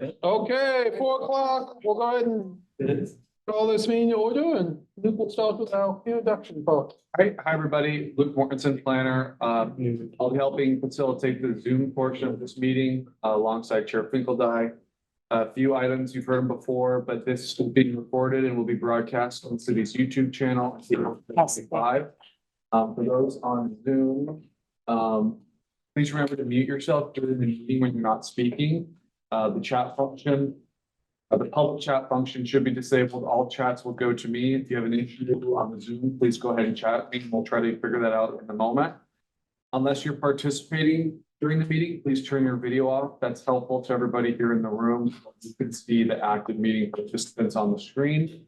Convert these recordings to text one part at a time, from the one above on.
Okay, 4 o'clock, we'll go ahead and call this meeting to order, and Luke will start with our introduction part. Hi, everybody. Luke Mortensen, planner. I'll be helping facilitate the Zoom portion of this meeting alongside Chair Finkeldye. A few items you've heard before, but this is being recorded and will be broadcast on the city's YouTube channel. Live. For those on Zoom, please remember to mute yourself during the meeting when you're not speaking. The chat function, the public chat function should be disabled. All chats will go to me. If you have an issue on the Zoom, please go ahead and chat me. We'll try to figure that out in a moment. Unless you're participating during the meeting, please turn your video off. That's helpful to everybody here in the room. You can see the active meeting participants on the screen.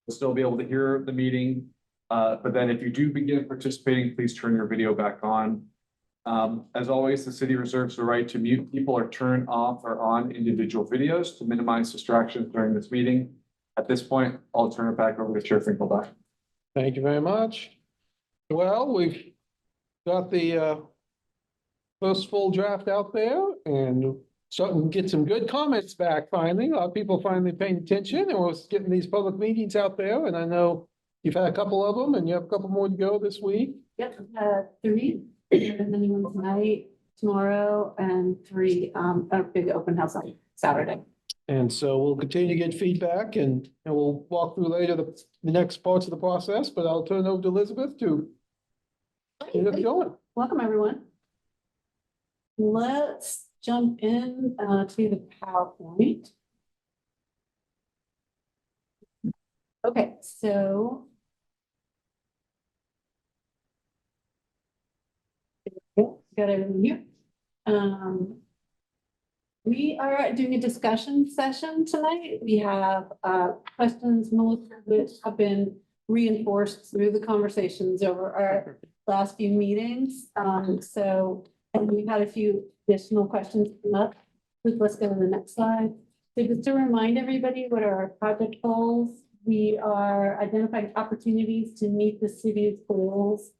You'll still be able to hear the meeting. But then if you do begin participating, please turn your video back on. As always, the city reserves the right to mute people or turn off or on individual videos to minimize distractions during this meeting. At this point, I'll turn it back over to Chair Finkeldye. Thank you very much. Well, we've got the first full draft out there and starting to get some good comments back finally. A lot of people finally paying attention, and we're getting these public meetings out there. And I know you've had a couple of them and you have a couple more to go this week. Yep, 3. And then one tonight, tomorrow, and 3 a big open house on Saturday. And so we'll continue to get feedback and we'll walk through later the next parts of the process, but I'll turn it over to Elizabeth to get it going. Welcome, everyone. Let's jump in to the PowerPoint. Okay, so got everything here. We are doing a discussion session tonight. We have questions, most of which have been reinforced through the conversations over our last few meetings. And we've had a few additional questions come up. Let's go to the next slide. So just to remind everybody what are our project goals. We are identifying opportunities to meet the city's goals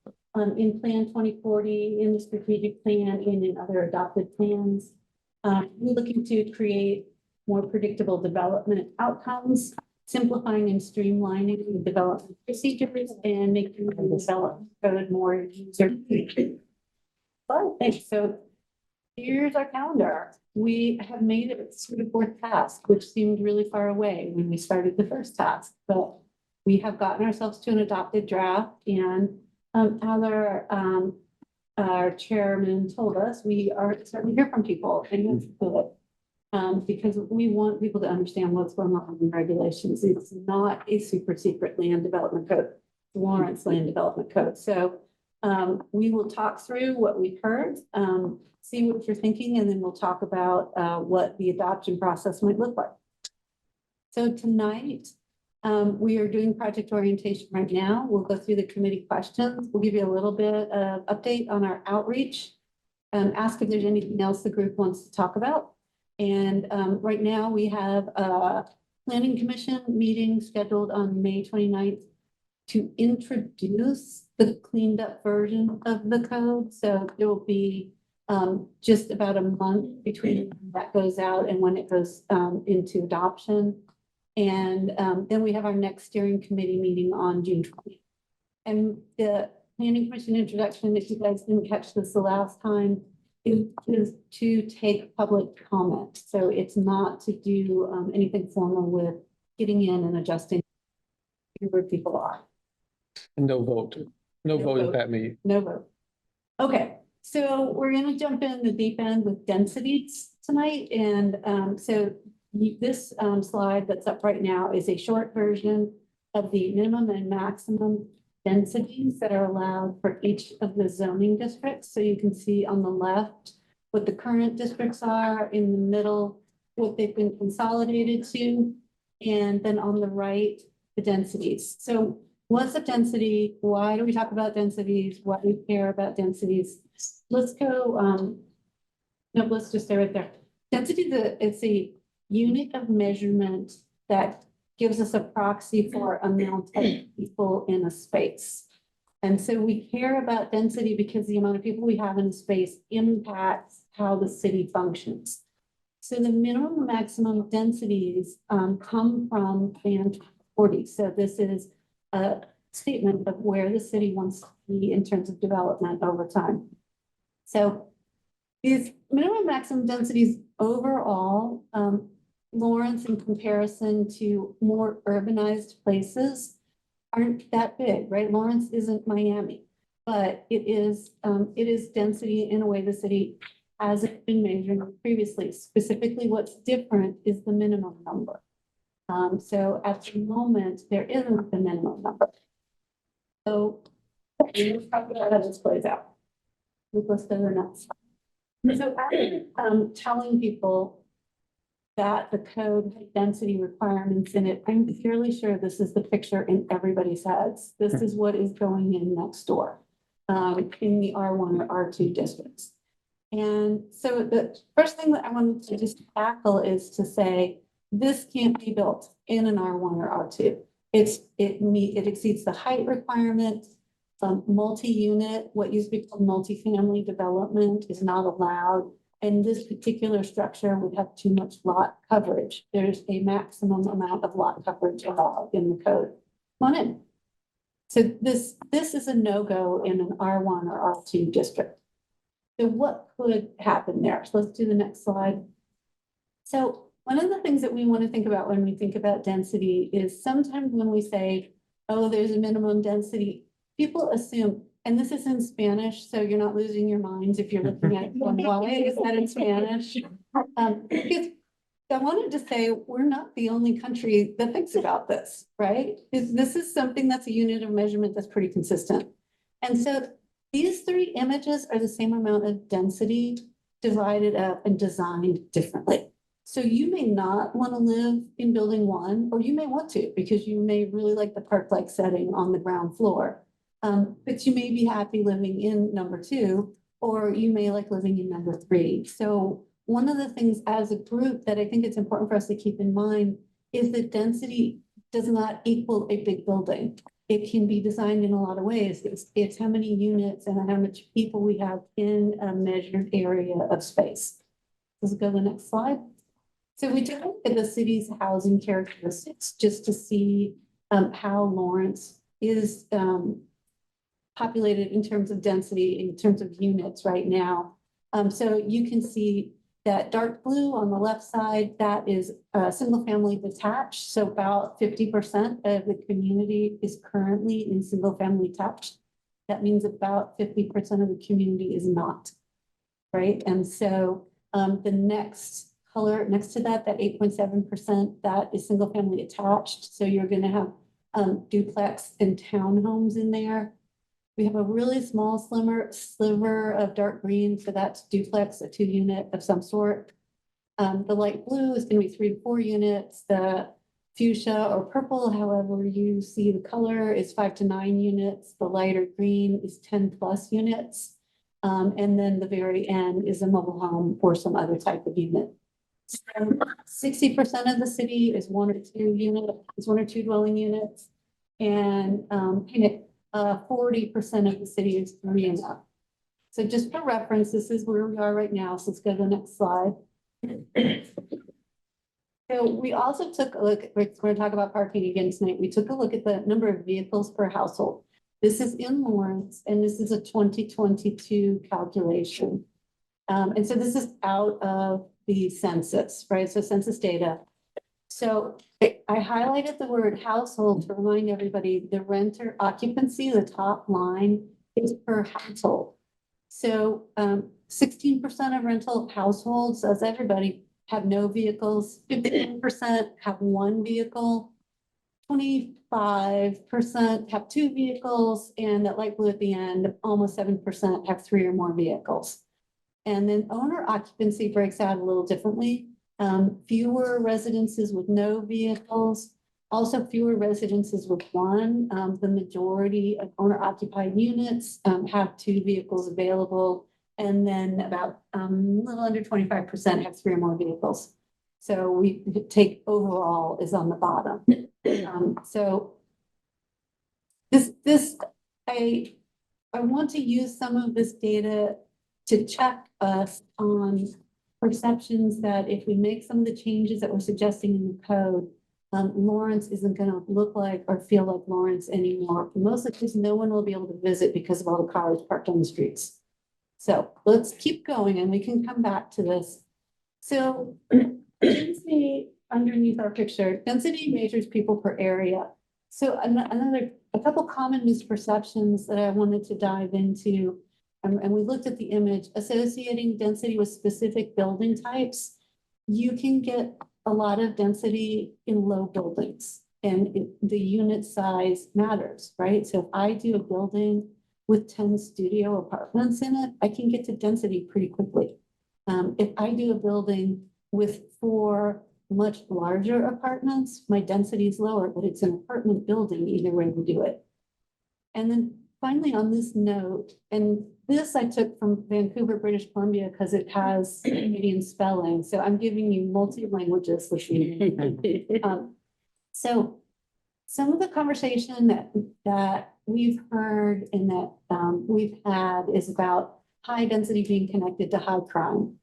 in Plan 2040, in the strategic plan, and in other adopted plans. We're looking to create more predictable development outcomes, simplifying and streamlining the development procedures, and making the development code more user-friendly. Thanks. So here's our calendar. We have made it through the 4th task, which seemed really far away when we started the first task, but we have gotten ourselves to an adopted draft, and our chairman told us we are starting to hear from people, and that's good. Because we want people to understand what's going on in regulations. It's not a super secret land development code, Lawrence Land Development Code. So we will talk through what we've heard, see what you're thinking, and then we'll talk about what the adoption process might look like. So tonight, we are doing project orientation right now. We'll go through the committee questions. We'll give you a little bit of update on our outreach, ask if there's anything else the group wants to talk about. And right now we have a planning commission meeting scheduled on May 29th to introduce the cleaned up version of the code. So there will be just about a month between when that goes out and when it goes into adoption. And then we have our next steering committee meeting on June 20th. And the planning commission introduction, if you guys didn't catch this the last time, is to take public comment. So it's not to do anything formal with getting in and adjusting where people are. No vote. No vote at that meeting. No vote. Okay, so we're going to jump in the deep end with densities tonight. And so this slide that's up right now is a short version of the minimum and maximum densities that are allowed for each of the zoning districts. So you can see on the left what the current districts are, in the middle what they've been consolidated to, and then on the right the densities. So what's a density? Why do we talk about densities? Why do we care about densities? Let's go, no, let's just stay right there. Density is a unit of measurement that gives us a proxy for amount of people in a space. And so we care about density because the amount of people we have in a space impacts how the city functions. So the minimum and maximum densities come from Band 40. So this is a statement of where the city wants to be in terms of development over time. So these minimum and maximum densities overall, Lawrence, in comparison to more urbanized places, aren't that big, right? Lawrence isn't Miami, but it is density in a way the city hasn't been measuring previously. Specifically, what's different is the minimum number. So at the moment, there isn't the minimum number. So let's talk about how this plays out. Let's go to the next. So after telling people that the code had density requirements in it, I'm fairly sure this is the picture in everybody's heads. This is what is going in next door in the R1 or R2 districts. And so the first thing that I wanted to just tackle is to say, this can't be built in an R1 or R2. It exceeds the height requirement. Multi-unit, what used to be called multifamily development, is not allowed. And this particular structure would have too much lot coverage. There's a maximum amount of lot coverage allowed in the code. Come on in. So this is a no-go in an R1 or R2 district. So what could happen there? So let's do the next slide. So one of the things that we want to think about when we think about density is sometimes when we say, oh, there's a minimum density, people assume, and this is in Spanish, so you're not losing your minds if you're looking at it going, why is that in Spanish? Because I wanted to say, we're not the only country that thinks about this, right? This is something that's a unit of measurement that's pretty consistent. And so these three images are the same amount of density divided up and designed differently. So you may not want to live in building 1, or you may want to, because you may really like the park-like setting on the ground floor. But you may be happy living in number 2, or you may like living in number 3. So one of the things as a group that I think it's important for us to keep in mind is that density does not equal a big building. It can be designed in a lot of ways. It's how many units and how much people we have in a measured area of space. Let's go to the next slide. So we took a look at the city's housing characteristics just to see how Lawrence is populated in terms of density, in terms of units right now. So you can see that dark blue on the left side, that is single family detached. So about 50% of the community is currently in single family detached. That means about 50% of the community is not, right? And so the next color next to that 8.7%, that is single family attached. So you're gonna have duplex and townhomes in there. We have a really small sliver of dark green, so that's duplex, a 2-unit of some sort. The light blue is going to be 3 to 4 units. The fuchsia or purple, however you see the color, is 5 to 9 units. The lighter green is 10+ units. And then the very end is a mobile home or some other type of unit. 60% of the city is 1 or 2 units, is 1 or 2 dwelling units. And 40% of the city is 3 and up. So just for reference, this is where we are right now. So let's go to the next slide. So we also took a look, we're going to talk about parking again tonight. We took a look at the number of vehicles per household. This is in Lawrence, and this is a 2022 calculation. And so this is out of the census, right? So census data. So I highlighted the word household to remind everybody the renter occupancy, the top line, is per household. So 16% of rental households, as everybody, have no vehicles, 15% have 1 vehicle, 25% have 2 vehicles, and that light blue at the end, almost 7% have 3 or more vehicles. And then owner occupancy breaks out a little differently. Fewer residences with no vehicles, also fewer residences with 1. The majority of owner occupied units have 2 vehicles available, and then about a little under 25% have 3 or more vehicles. So we take overall is on the bottom. So I want to use some of this data to check us on perceptions that if we make some of the changes that we're suggesting in the code, Lawrence isn't gonna look like or feel like Lawrence anymore. Mostly because no one will be able to visit because of all the cars parked on the streets. So let's keep going and we can come back to this. So density underneath our picture, density measures people per area. So a couple common misperceptions that I wanted to dive into. And we looked at the image, associating density with specific building types. You can get a lot of density in low buildings and the unit size matters, right? So if I do a building with 10 studio apartments in it, I can get to density pretty quickly. If I do a building with 4 much larger apartments, my density is lower, but it's an apartment building either way we do it. And then finally on this note, and this I took from Vancouver, British Columbia, because it has Canadian spelling. So I'm giving you multi-languages listening. So some of the conversation that we've heard and that we've had is about high density being connected to high crime.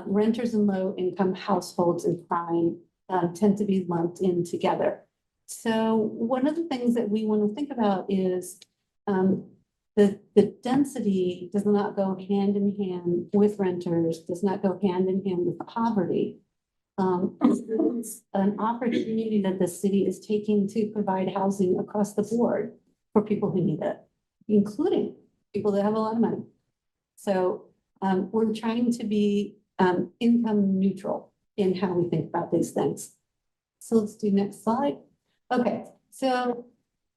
Renters in low income households and crime tend to be lumped in together. So one of the things that we want to think about is the density does not go hand in hand with renters, does not go hand in hand with poverty. It's an opportunity that the city is taking to provide housing across the board for people who need it, including people that have a lot of money. So we're trying to be income neutral in how we think about these things. So let's do next slide. Okay, so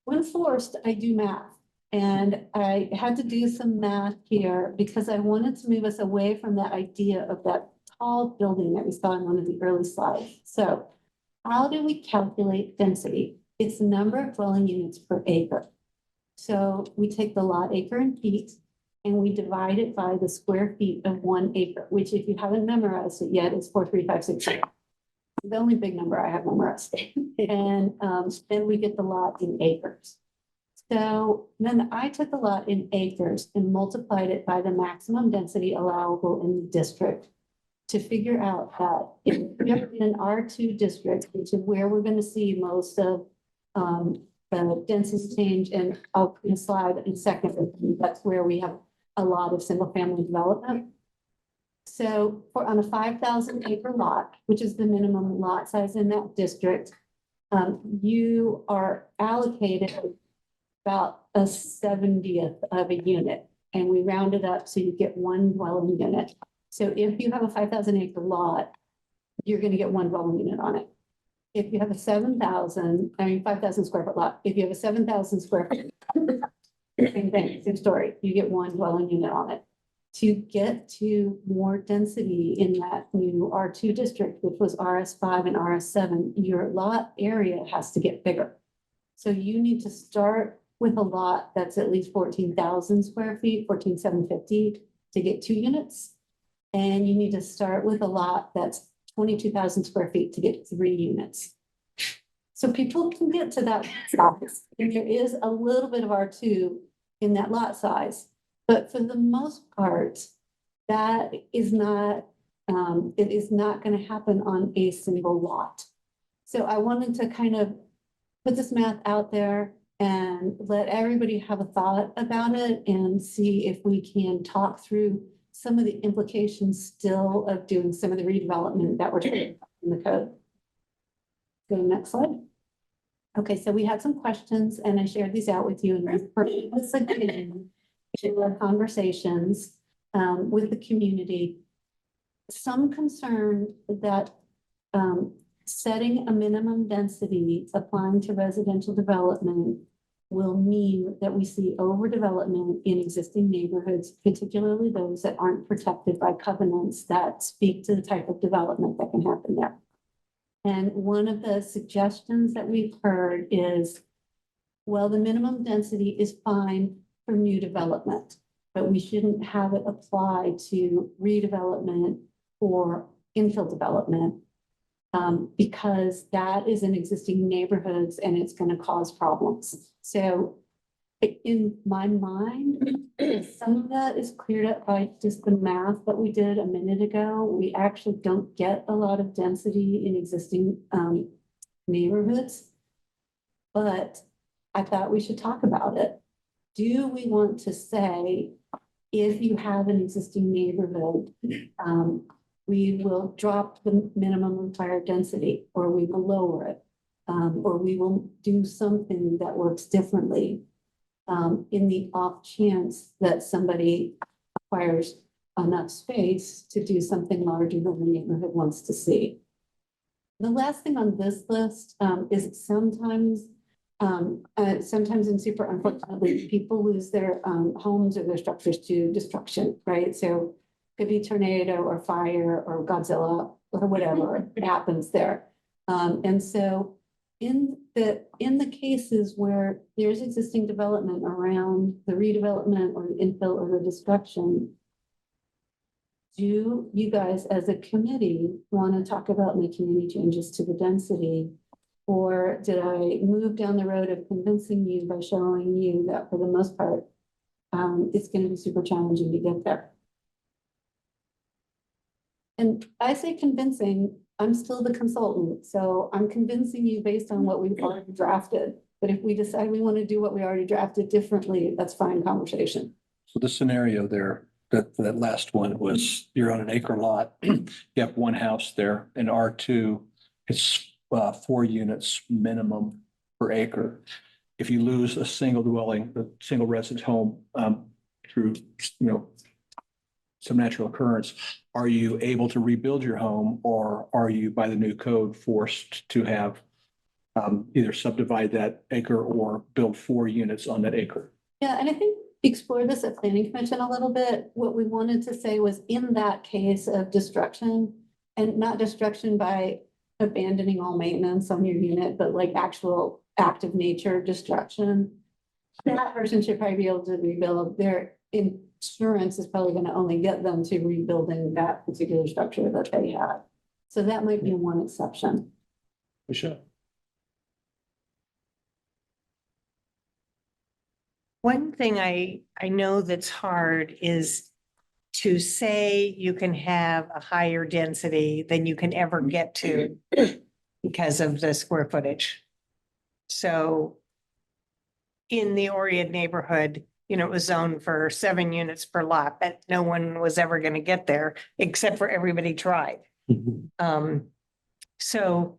when forced, I do math. And I had to do some math here because I wanted to move us away from that idea of that tall building that we saw in one of the early slides. So how do we calculate density? It's the number of dwelling units per acre. So we take the lot acre in feet and we divide it by the square feet of 1 acre, which if you haven't memorized it yet, is 43560. The only big number I have memorized. And then we get the lot in acres. So then I took the lot in acres and multiplied it by the maximum density allowable in the district to figure out that if you're in an R2 district, which is where we're going to see most of the density change, and I'll put a slide in a second, that's where we have a lot of single family development. So on a 5,000 acre lot, which is the minimum lot size in that district, you are allocated about a 70th of a unit, and we round it up so you get 1 dwelling unit. So if you have a 5,000 acre lot, you're going to get 1 dwelling unit on it. If you have a 5,000 square foot lot, if you have a 7,000 square foot, same thing, same story, you get 1 dwelling unit on it. To get to more density in that new R2 district, which was RS5 and RS7, your lot area has to get bigger. So you need to start with a lot that's at least 14,000 square feet, 14,750 to get 2 units. And you need to start with a lot that's 22,000 square feet to get 3 units. So people can get to that size. And there is a little bit of R2 in that lot size. But for the most part, that is not, it is not going to happen on a single lot. So I wanted to kind of put this math out there and let everybody have a thought about it and see if we can talk through some of the implications still of doing some of the redevelopment that we're doing in the code. Go to the next slide. Okay, so we had some questions and I shared these out with you and we've heard this again in our conversations with the community. Some concern that setting a minimum density applying to residential development will mean that we see overdevelopment in existing neighborhoods, particularly those that aren't protected by covenants that speak to the type of development that can happen there. And one of the suggestions that we've heard is, well, the minimum density is fine for new development, but we shouldn't have it apply to redevelopment or infill development because that is in existing neighborhoods and it's going to cause problems. So in my mind, some of that is cleared up by just the math that we did a minute ago. We actually don't get a lot of density in existing neighborhoods. But I thought we should talk about it. Do we want to say, if you have an existing neighborhood, we will drop the minimum required density, or we will lower it, or we will do something that works differently, in the off chance that somebody acquires enough space to do something larger than the neighborhood wants to see. The last thing on this list, is sometimes and super unfortunately, people lose their homes or their structures to destruction, right? So could be tornado or fire or Godzilla or whatever happens there. And so in the cases where there's existing development around the redevelopment or the infill or the destruction, do you guys as a committee want to talk about making any changes to the density? Or did I move down the road of convincing you by showing you that for the most part, it's going to be super challenging to get there? And I say convincing, I'm still the consultant, so I'm convincing you based on what we've already drafted. But if we decide we want to do what we already drafted differently, that's fine conversation. So the scenario there, that last one was you're on an acre lot, you have one house there, and R2, it's 4 units minimum per acre. If you lose a single dwelling, a single residence home through, some natural occurrence, are you able to rebuild your home, or are you by the new code forced to have either subdivide that acre or build 4 units on that acre? Yeah, and I think explore this at planning commission a little bit. What we wanted to say was in that case of destruction, and not destruction by abandoning all maintenance on your unit, but like actual active nature destruction, that person should probably be able to rebuild. Their insurance is probably going to only get them to rebuilding that particular structure that they had. So that might be one exception. We should. One thing I know that's hard is to say you can have a higher density than you can ever get to because of the square footage. So in the Oriad neighborhood, it was zoned for 7 units per lot, but no one was ever going to get there except for everybody tried. So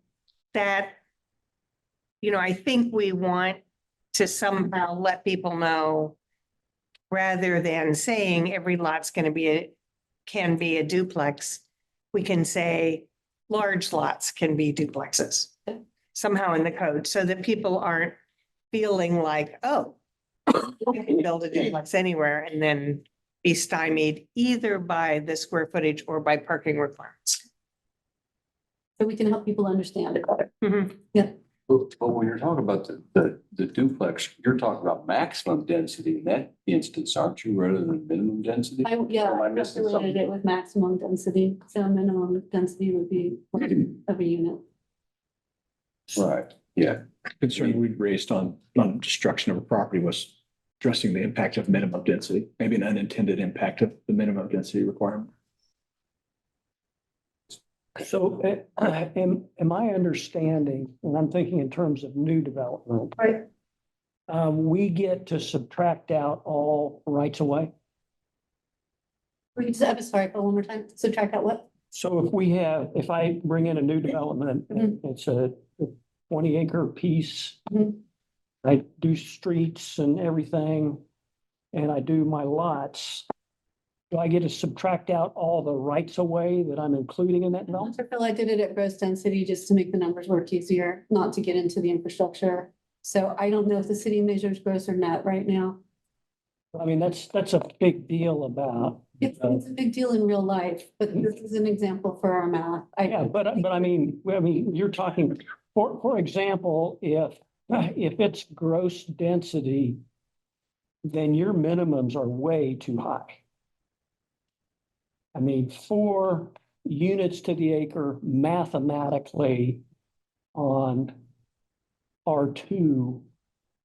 that, I think we want to somehow let people know, rather than saying every lot's going to can be a duplex, we can say large lots can be duplexes somehow in the code, so that people aren't feeling like, oh, you can build a duplex anywhere and then be stymied either by the square footage or by parking requirements. So we can help people understand it better. Mhm. But when you're talking about the duplex, you're talking about maximum density in that instance, aren't you, rather than minimum density? I Am I missing calculated something? it with maximum density. So minimum density would be 1 of a unit. Right, yeah. Concern we raised on destruction of a property was addressing the impact of minimum density, maybe an unintended impact of the minimum density requirement. So am I understanding, and I'm thinking in terms of new development, Right. we get to subtract out all rights of way? I'm sorry, one more time. Subtract out what? So if I bring in a new development, it's a 20-acre piece. Mhm. I do streets and everything, and I do my lots. Do I get to subtract out all the rights of way that I'm including in that development? Dr. Phil, I did it at gross density just to make the numbers work easier, not to get into the infrastructure. So I don't know if the city measures gross or net right now. I mean, that's a big deal about. It's a big deal in real life, but this is an example for our math. Yeah, but I mean, you're talking, for example, if it's gross density, then your minimums are way too high. I mean, 4 units to the acre mathematically on R2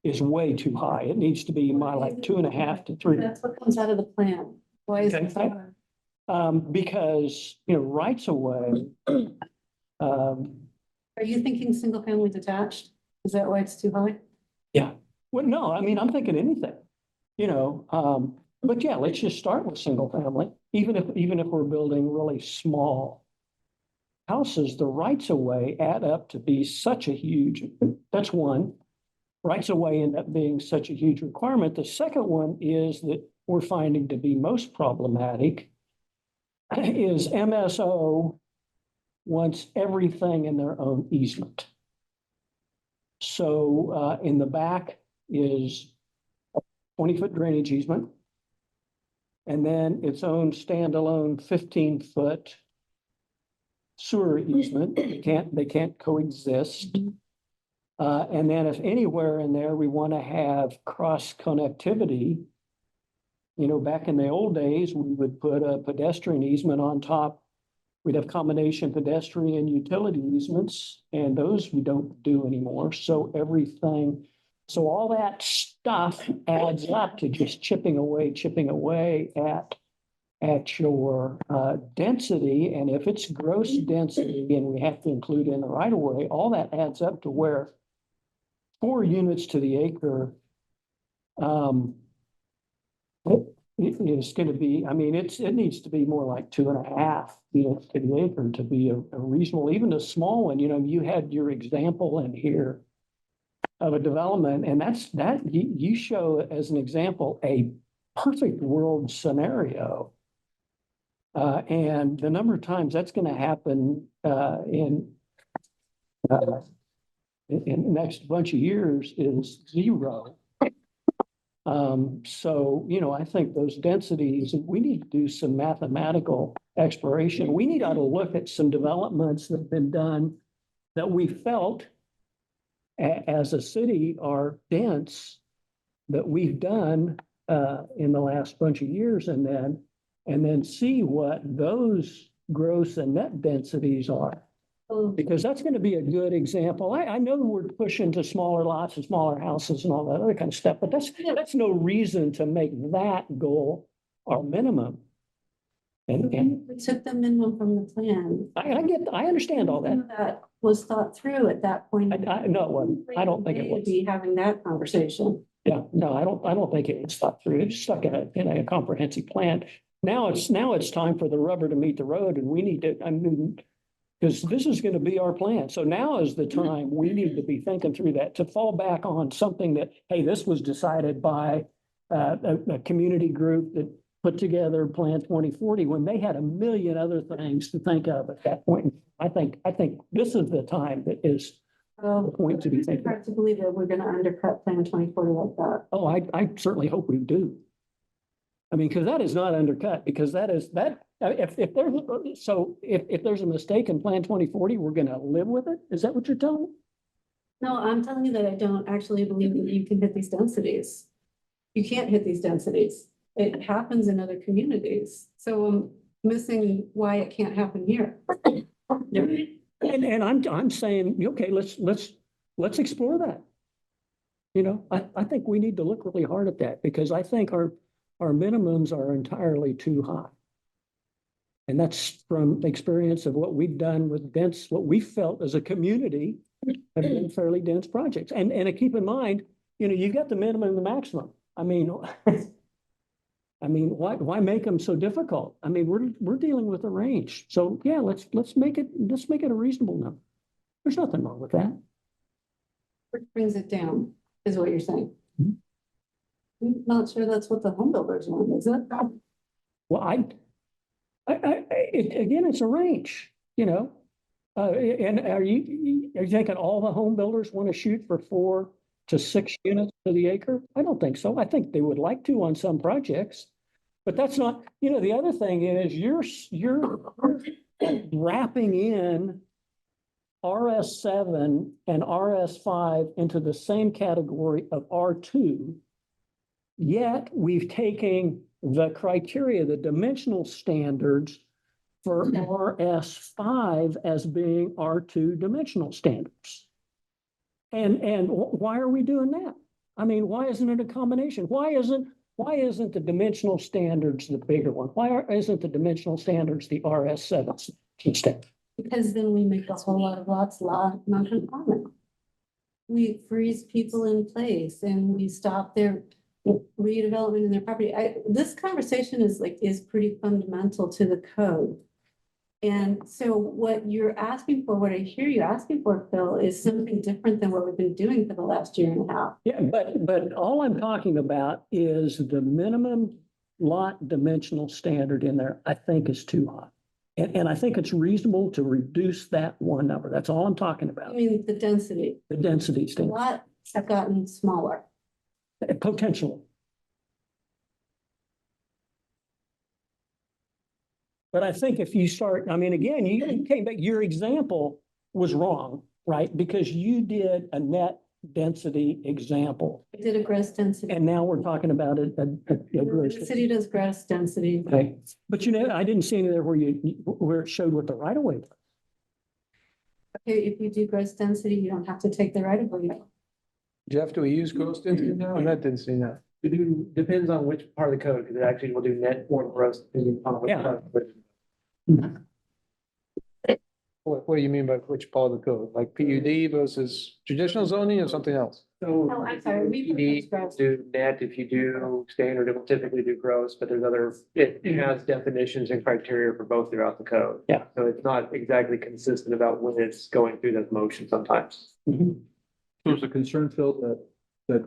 is way too high. It needs to be my like 2.5 to 3. That's what comes out of the plan. Why is it so Okay. hard? Because, rights of way, Are you thinking single family detached? Is that why it's too high? well, no, I mean, I'm thinking anything, but yeah, let's just start with single family, even if we're building really small houses, the rights of way add up to be such a huge, that's one. Rights of way end up being such a huge requirement. The second one is that we're finding to be most problematic is MSO wants everything in their own easement. So in the back is a 20-foot drainage easement. And then its own standalone 15-foot sewer easement. They can't coexist. And then if anywhere in there we want to have cross connectivity, back in the old days, we would put a pedestrian easement on top. We'd have combination pedestrian utility easements, and those we don't do anymore. So all that stuff adds up to just chipping away at your density. And if it's gross density and we have to include in the right of way, all that adds up to where 4 units to the acre is going to be, I mean, it needs to be more like 2.5 units to the acre to be a reasonable, even a small one. You had your example in here of a development, and that you show as an example a perfect world scenario. And the number of times that's going to happen in the next bunch of years is 0. So, I think those densities, we need to do some mathematical exploration. We need to look at some developments that have been done that we felt as a city are dense that we've done in the last bunch of years, and then see what those gross and net densities are. Because that's going to be a good example. I know we're pushing to smaller lots and smaller houses and all that other kind of stuff, but that's no reason to make that goal our minimum. And We took the minimum from the plan. I understand all that. That was thought through at that point. No, it wasn't. I don't think it was. Be having that conversation. Yeah, no, I don't think it was thought through. It's stuck in a comprehensive plan. Now it's time for the rubber to meet the road, and we need to, because this is going to be our plan. So now is the time we need to be thinking through that, to fall back on something that, hey, this was decided by a community group that put together Plan 2040 when they had a million other things to think of at that point. I think this is the time that is the point to be It's thinking. hard to believe that we're going to undercut Plan 2040 like that. Oh, I certainly hope we do. I mean, because that is not undercut, because if there's a mistake in Plan 2040, we're going to live with it. Is that what you're telling me? No, I'm telling you that I don't actually believe that you can hit these densities. You can't hit these densities. It happens in other communities. So I'm missing why it can't happen here. And I'm saying, okay, let's explore that. I think we need to look really hard at that, because I think our minimums are entirely too high. And that's from experience of what we've done with what we felt as a community have been fairly dense projects. And keep in mind, you've got the minimum and the maximum. I mean, why make them so difficult? I mean, we're dealing with a range. So yeah, let's make it a reasonable number. There's nothing wrong with that. Which brings it down, is what you're saying. Mhm. I'm not sure that's what the home builders want, is it? Well, again, it's a range, and are you thinking all the home builders want to shoot for 4 to 6 units to the acre? I don't think so. I think they would like to on some projects, but that's not, the other thing is you're wrapping in RS7 and RS5 into the same category of R2. Yet we've taken the criteria, the dimensional standards for RS5 as being R2 dimensional standards. And why are we doing that? I mean, why isn't it a combination? Why isn't the dimensional standards the bigger one? Isn't the dimensional standards the RS7 instead? Because then we make a whole lot of lots non-conforming. We freeze people in place and we stop their redevelopment in their property. This conversation is pretty fundamental to the code. And so what you're asking for, what I hear you asking for, Phil, is something different than what we've been doing for the last year and a half. Yeah, but all I'm talking about is the minimum lot dimensional standard in there, I think is too high. And I think it's reasonable to reduce that one number. That's all I'm talking I about, mean, the density, the density the standard, lots have gotten smaller. potentially. But I think if you start, I mean, again, you came back, your example was wrong, right? Because you did a net density example. I did a gross density. And now we're talking about a gross. The city does gross density. Okay, but I didn't see any there where it showed what the right of way. was. Okay, if you do gross density, you don't have to take the right of way. Jeff, do we use gross density now? And that didn't see that. We do, depends on which part of the code, because it actually will do net or gross, depending on which Yeah. part. What do you mean by which part of the code? Like PUD versus traditional zoning or something else? So. Oh, I'm sorry, we You need gross. to do net, if you do standard, it will typically do gross, but there's it has definitions and criteria for both throughout the code. Yeah. So it's not exactly consistent about when it's going through that motion sometimes. There's a concern, Phil, that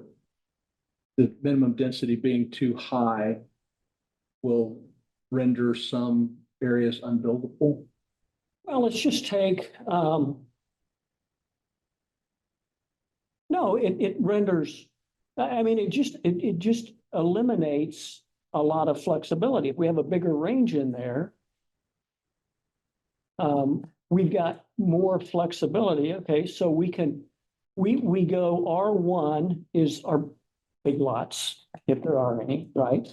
the minimum density being too high will render some areas unbuildable. Well, let's just take, no, it renders, I mean, it just eliminates a lot of flexibility. If we have a bigger range in there, we've got more flexibility. Okay, so we go R1 is our big lots, if there are any, right?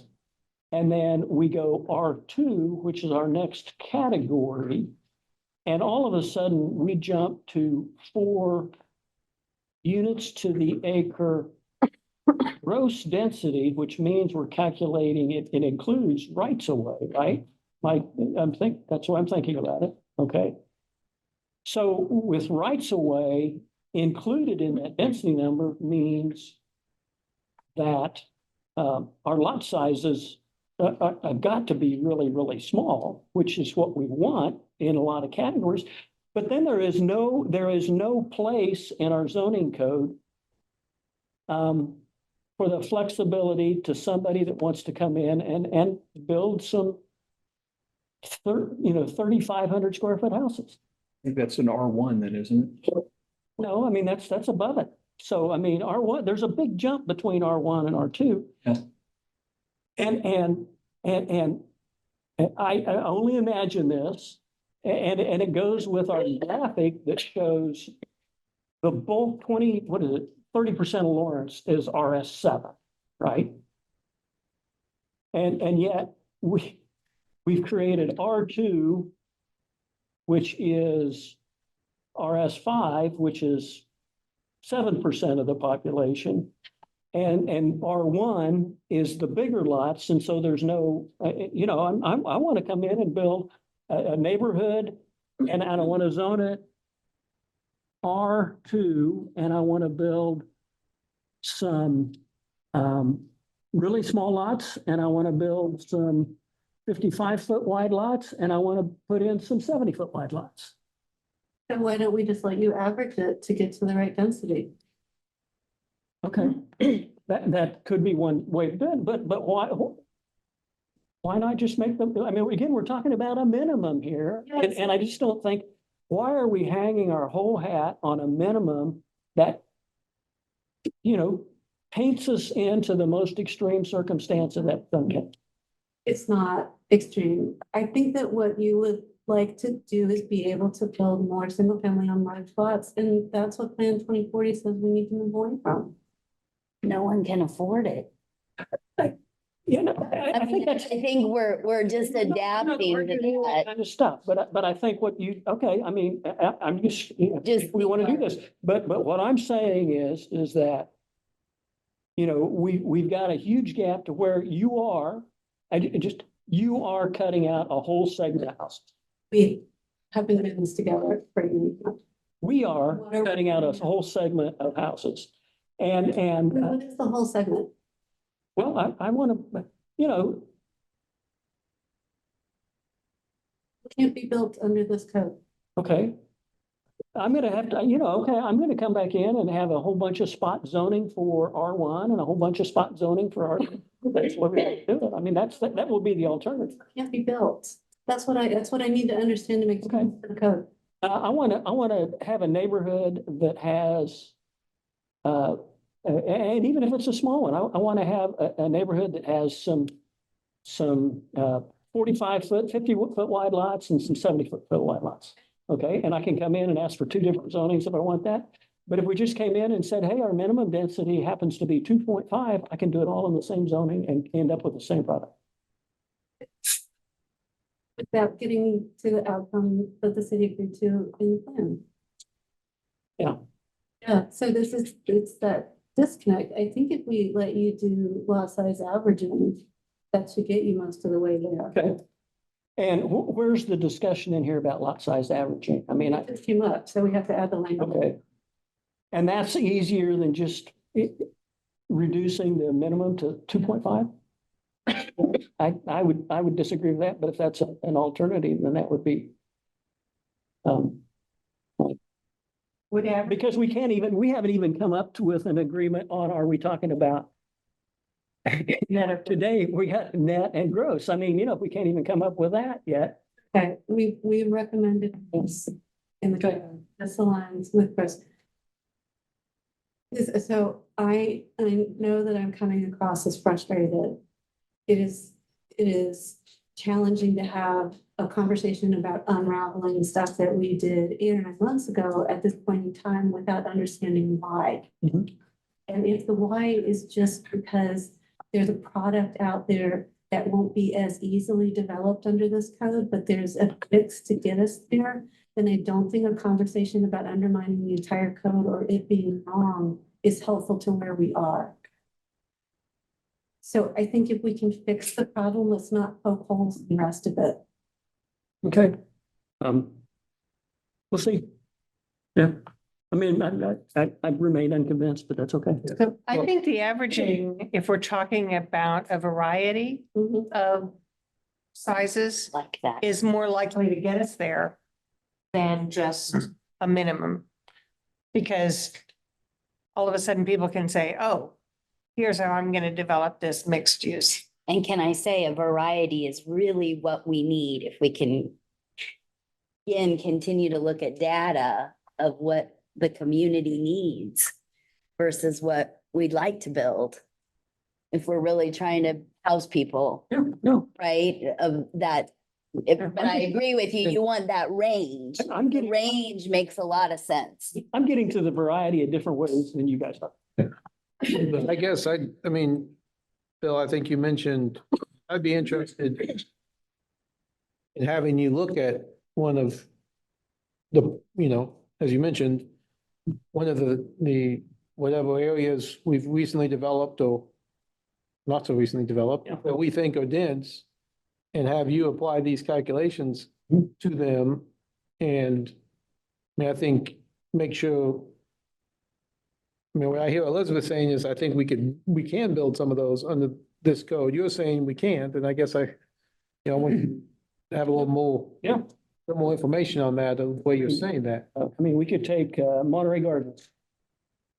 And then we go R2, which is our next category. And all of a sudden, we jump to 4 units to the acre gross density, which means we're calculating it includes rights of way, right? That's what I'm thinking about it, okay? So with rights of way included in that density number means that our lot sizes have got to be really, really small, which is what we want in a lot of categories. But then there is no place in our zoning code for the flexibility to somebody that wants to come in and build some 3,500 square foot houses. I think that's an R1 then, isn't it? No, I mean, that's above it. So, I mean, R1, there's a big jump between R1 and R2. Yeah. And I only imagine this, and it goes with our graphic that shows the bulk 30% of Lawrence is RS7, right? And yet we've created R2, which is RS5, which is 7% of the population. And R1 is the bigger lots. And so there's no, I want to come in and build a neighborhood, and I don't want to zone it R2, and I want to build some really small lots, and I want to build some 55-foot wide lots, and I want to put in some 70-foot wide lots. So why don't we just let you average it to get to the right density? Okay, that could be one way to do it, but why not just make them, I mean, again, we're talking about a minimum here, and I just don't think, why are we hanging our whole hat on a minimum that, paints us into the most extreme circumstance of that thing? It's not extreme. I think that what you would like to do is be able to build more single family on large lots, and that's what Plan 2040 says we need to move away from. No one can afford it. I I think that's. I think we're just adapting to that. Kind of stuff, but I think I'm just, Just- we want to do this, but what I'm saying is that you know, we've got a huge gap to where you are, you are cutting out a whole segment of houses. We have been doing this together for a year. We are cutting out a whole segment of houses. And, What is the whole segment? well, I want to, you know, It can't be built under this code. okay. I'm gonna have to, you know, okay, I'm gonna come back in and have a whole bunch of spot zoning for R1 and a whole bunch of spot zoning for R. That's what we have to do. I mean, that will be the alternative. Can't be built. That's what I need to understand to make sense of the code. I wanna have a neighborhood that has, and even if it's a small one, I wanna have a neighborhood that has some 45-foot, 50-foot wide lots and some 70-foot wide lots. Okay, and I can come in and ask for two different zonings if I want that. But if we just came in and said, hey, our minimum density happens to be 2.5, I can do it all in the same zoning and end up with the same product. Without getting to the outcome that the city agreed to in the plan. Yeah. Yeah, so it's that disconnect. I think if we let you do lot size averaging, that should get you most of the way there. Okay. And where's the discussion in here about lot size averaging? I mean, It just came up, so we have to add the language. okay. And that's easier than just reducing the minimum to 2.5? I would disagree with that, but if that's an alternative, then that would be. Whatever. Because we haven't even come up with an agreement on, are we talking about? Today, we got net and gross. I mean, you know, if we can't even come up with that yet. Okay, we recommended this in the code. This aligns with gross. So I know that I'm coming across as frustrated. It is challenging to have a conversation about unraveling stuff that we did 8 or 9 months ago at this point in time without understanding why. Mhm. And if the why is just because there's a product out there that won't be as easily developed under this code, but there's a fix to get us there, then I don't think a conversation about undermining the entire code or it being wrong is helpful to where we are. So I think if we can fix the problem, let's not poke holes in the rest of it. Okay. We'll see. Yeah. I mean, I remain unconvinced, but that's okay. I think the averaging, if we're talking about a variety Mhm. of sizes, Like that. is more likely to get us there than just a minimum. Because all of a sudden people can say, oh, here's how I'm going to develop this mixed use. And can I say a variety is really what we need if we can again, continue to look at data of what the community needs versus what we'd like to build. If we're really trying to house people, Yeah, no, right, of that. But I agree with you, you want that range. I'm The getting, range makes a lot of sense. I'm getting to the variety of different ways than you guys are. I guess I mean, Bill, I think you mentioned, I'd be interested in having you look at one of the, you know, as you mentioned, one of the whatever areas we've recently developed or not so recently developed, Yeah. that we think are dense, and have you apply these calculations to them. And I mean, I think, make sure, I mean, what I hear Elizabeth saying is, I think we can build some of those under this code. You're saying we can't, and I guess I want to have a little more. Yeah. A little more information on that, the way you're saying that. I mean, we could take Monterey Gardens,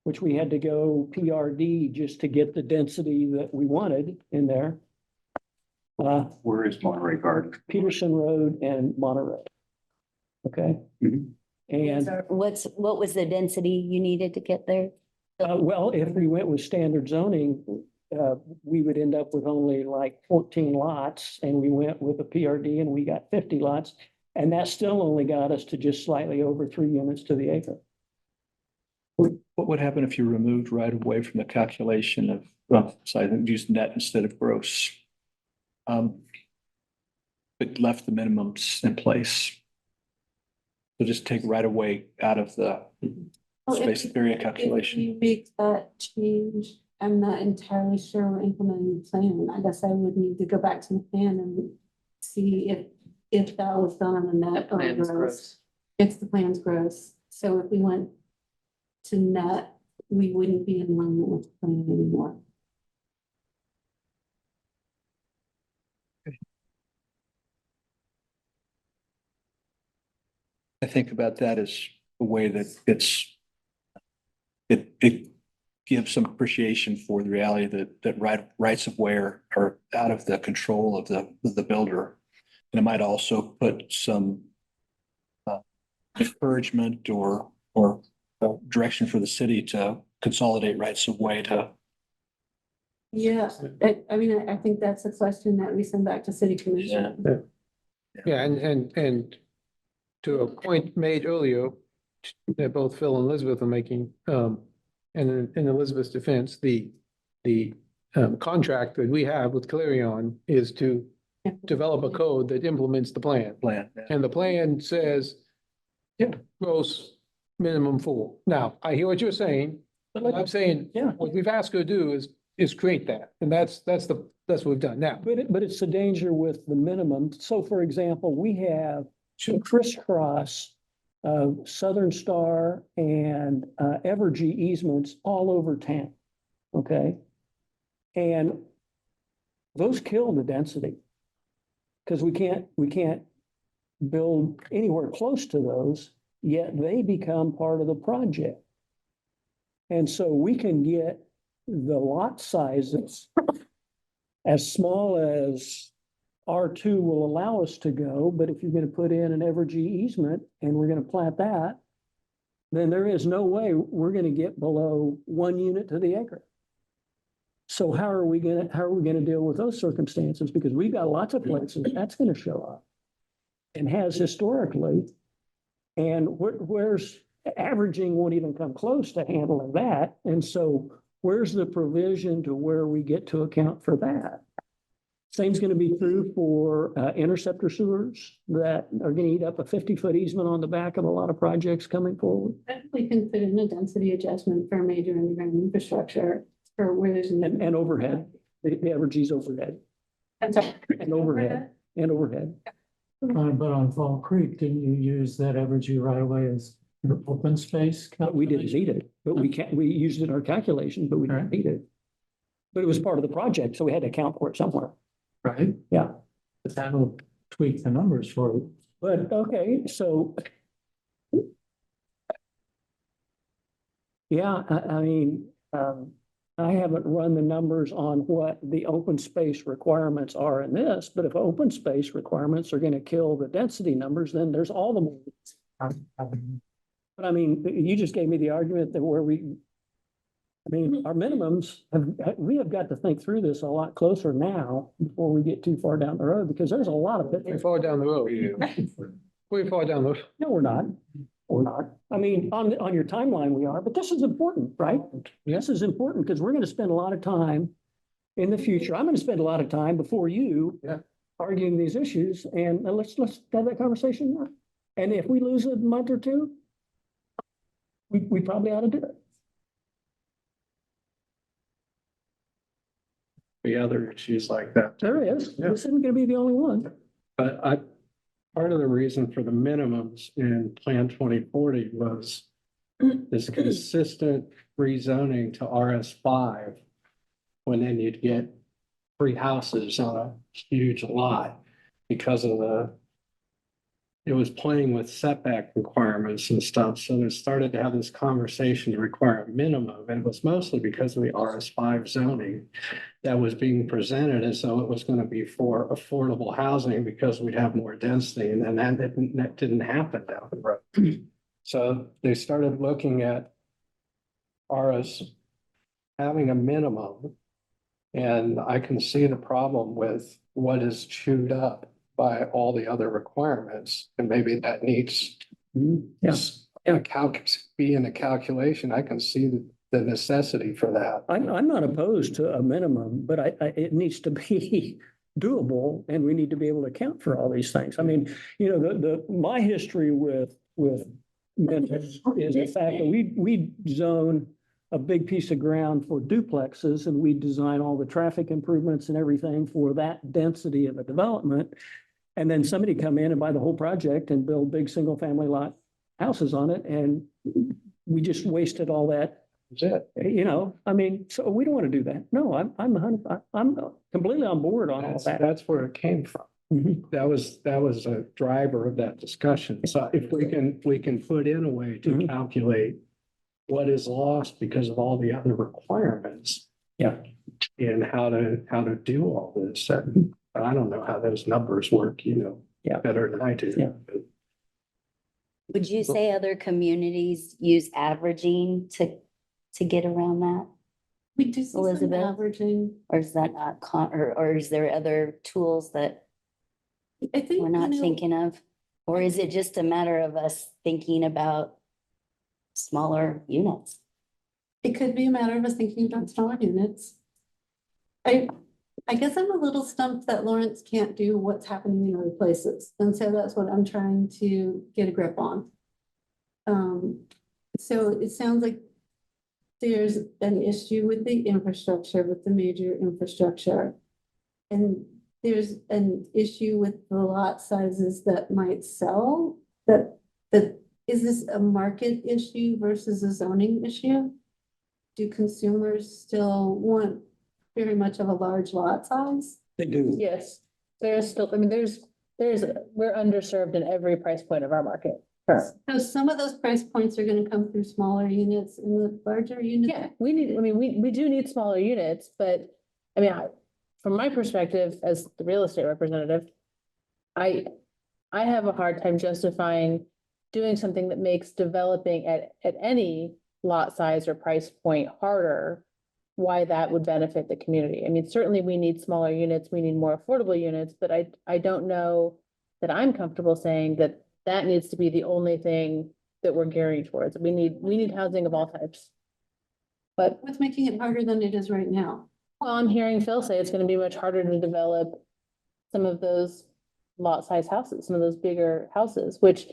which we had to go PRD just to get the density that we wanted in there. Where is Monterey Garden? Peterson Road and Monterey. Okay. Mhm. And What was the density you needed to get there? well, if we went with standard zoning, we would end up with only like 14 lots, and we went with a PRD and we got 50 lots. And that still only got us to just slightly over 3 units to the acre. What would happen if you removed right away from the calculation of, well, so I think use net instead of gross? But left the minimums in place. So just take right away out of the Well, if- space area If calculation. you make that change, I'm not entirely sure we're implementing the plan. I guess I would need to go back to the plan and see if that was done on the net or Plans gross. gross. It's the plan's gross. So if we went to net, we wouldn't be in line with the plan anymore. I think about that as a way that it gives some appreciation for the reality that rights of way are out of the control of the builder. And it might also put some encouragement or direction for the city to consolidate rights of way to. Yeah, I mean, I think that's a question that we send back to city commission. Yeah, and to a point made earlier, that both Phil and Elizabeth are making, and in Elizabeth's defense, the contract that we have with Clarion is to develop a code that implements the plan. And the plan says, gross minimum 4. Now, I hear what you're saying, but I'm saying, Yeah. what we've asked her to do is create that, and that's what we've done now. But it's the danger with the minimum. So for example, we have to crisscross Southern Star and Evergy easements all over town, okay? And those kill the density. Because we can't build anywhere close to those, yet they become part of the project. And so we can get the lot sizes as small as R2 will allow us to go, but if you're gonna put in an Evergy easement and we're gonna plat that, then there is no way we're gonna get below 1 unit to the acre. So how are we gonna deal with those circumstances? Because we've got lots of places that's gonna show up and has historically. And where's averaging won't even come close to handling that. And so where's the provision to where we get to account for that? Same's going to be true for interceptor sewers that are going to eat up a 50-foot easement on the back of a lot of projects coming forward. We can put in a density adjustment for major underground infrastructure for where there's. And overhead, the Evergy's overhead. And overhead. And overhead. But on Fall Creek, didn't you use that Evergy right away as your open space? We didn't need it, but we used it in our calculation, but we didn't need it. But it was part of the project, so we had to account for it somewhere. Right? Yeah. But that'll tweak the numbers for you. But, okay, so. Yeah, I mean, I haven't run the numbers on what the open space requirements are in this, but if open space requirements are gonna kill the density numbers, then there's all the more. But I mean, you just gave me the argument that our minimums we have got to think through this a lot closer now before we get too far down the road, because there's a lot of Way it. far down the road. Way far down the road. No, we're not. We're not. I mean, on your timeline, we are, but this is important, right? This is important because we're going to spend a lot of time in the future. I'm going to spend a lot of time before you arguing these issues, and let's have that conversation now. And if we lose a month or two, we probably ought to do it. The other issues like that. There is. Yeah. This isn't going to be the only one. But part of the reason for the minimums in Plan 2040 was this consistent rezoning to RS5. When then you'd get 3 houses on a huge lot because of it was playing with setback requirements and stuff. So they started to have this conversation to require a minimum. And it was mostly because of the RS5 zoning that was being presented as though it was going to be for affordable housing because we'd have more density. And then that didn't happen down the road. So they started looking at RS having a minimum. And I can see the problem with what is chewed up by all the other requirements, and maybe that needs be in a calculation. I can see the necessity for that. I'm not opposed to a minimum, but it needs to be doable, and we need to be able to account for all these things. I mean, my history with Memphis is the fact that we zone a big piece of ground for duplexes and we design all the traffic improvements and everything for that density of a development. And then somebody come in and buy the whole project and build big single family lot houses on it. And we just wasted all that, That's it. you know, I mean, so we don't want to do that. No, I'm completely on board on all That's, that. that's where it came from. Mhm. That was a driver of that discussion. So if we can put in a way to Mhm. calculate what is lost because of all the other requirements. Yeah. And how to do all this. And I don't know how those numbers work, you know. Yeah. Better than I do. Yeah. Would you say other communities use averaging to get around that? We do see some Elizabeth? averaging. Or is that not or is there other tools that I think, we're you not know, thinking of? Or is it just a matter of us thinking about smaller units? it could be a matter of us thinking about smaller units. I guess I'm a little stumped that Lawrence can't do what's happening in other places. And so that's what I'm trying to get a grip on. So it sounds like there's an issue with the infrastructure, with the major infrastructure. And there's an issue with the lot sizes that might sell, that is this a market issue versus a zoning issue? Do consumers still want very much of a large lot size? They do. Yes, there's still, I mean, we're underserved in every price point of our market. Sure. So some of those price points are gonna come through smaller units and the larger units. Yeah, we do need smaller units, but I mean, from my perspective as the real estate representative, I have a hard time justifying doing something that makes developing at any lot size or price point harder, why that would benefit the community. I mean, certainly we need smaller units, we need more affordable units, but I don't know that I'm comfortable saying that needs to be the only thing that we're gearing towards. We need housing of all types. But, What's making it harder than it is right now? well, I'm hearing Phil say it's gonna be much harder to develop some of those lot size houses, some of those bigger houses, which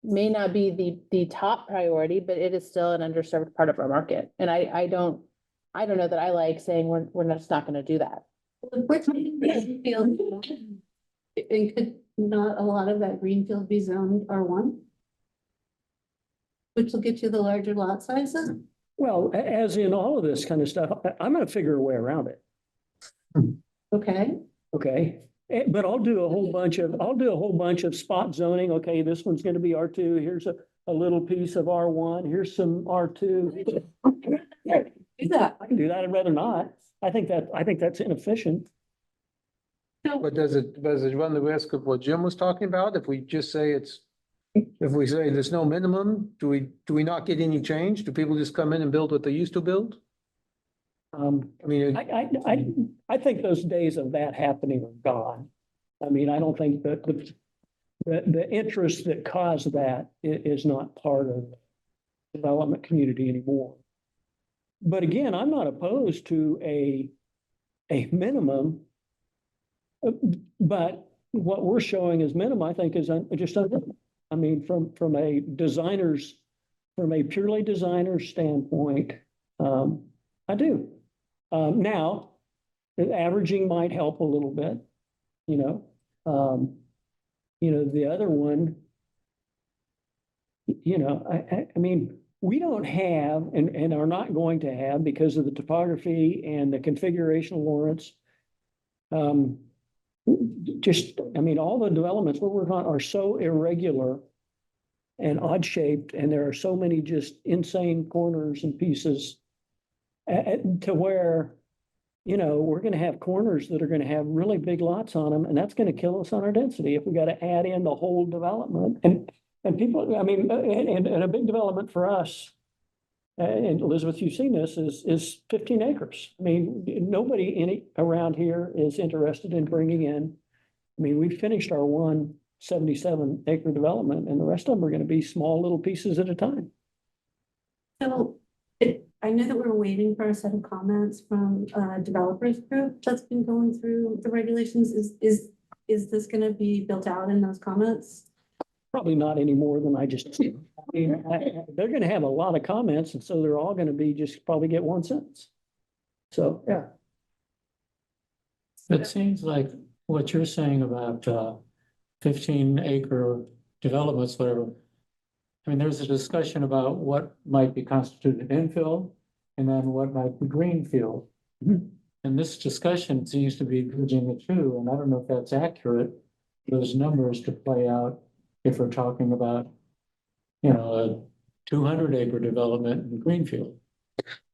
may not be the top priority, but it is still an underserved part of our market. And I don't know that I like saying we're just not gonna do that. We're talking greenfield. And could not a lot of that greenfield be zoned R1? Which will get you the larger lot sizes? Well, as in all of this kind of stuff, I'm gonna figure a way around it. Okay, Okay, but I'll do a whole bunch of spot zoning. Okay, this one's gonna be R2. Here's a little piece of R1. Here's some R2. do that. I can do that. I'd rather not. I think that's inefficient. But does it run the risk of what Jim was talking about? If we just say if we say there's no minimum, do we not get any change? Do people just come in and build what they used to build? I mean, I think those days of that happening are gone. I mean, I don't think that the interest that caused that is not part of the development community anymore. But again, I'm not opposed to a minimum. But what we're showing as minimum, I think, is just under. I mean, from a purely designer standpoint, I do. Now, the averaging might help a little bit, you know. The other one, I mean, we don't have and are not going to have, because of the topography and the configuration of Lawrence. I mean, all the developments we're working on are so irregular and odd shaped, and there are so many just insane corners and pieces to where, we're going to have corners that are going to have really big lots on them, and that's going to kill us on our density if we got to add in the whole development. And people, I mean, and a big development for us, and Elizabeth, you've seen this, is 15 acres. I mean, nobody around here is interested in bringing in. I mean, we finished our 177 acre development, and the rest of them are going to be small little pieces at a time. So I know that we're waiting for a set of comments from a developers group that's been going through the regulations. Is this gonna be built out in those comments? Probably not any more than I just, I mean, they're gonna have a lot of comments, and so they're all gonna be just probably get one sentence. So, yeah. It seems like what you're saying about 15-acre developments, whatever. I mean, there's a discussion about what might be constituted infill and then what might be greenfield. And this discussion seems to be bridging the two, and I don't know if that's accurate, those numbers to play out if we're talking about, you know, a 200-acre development in greenfield.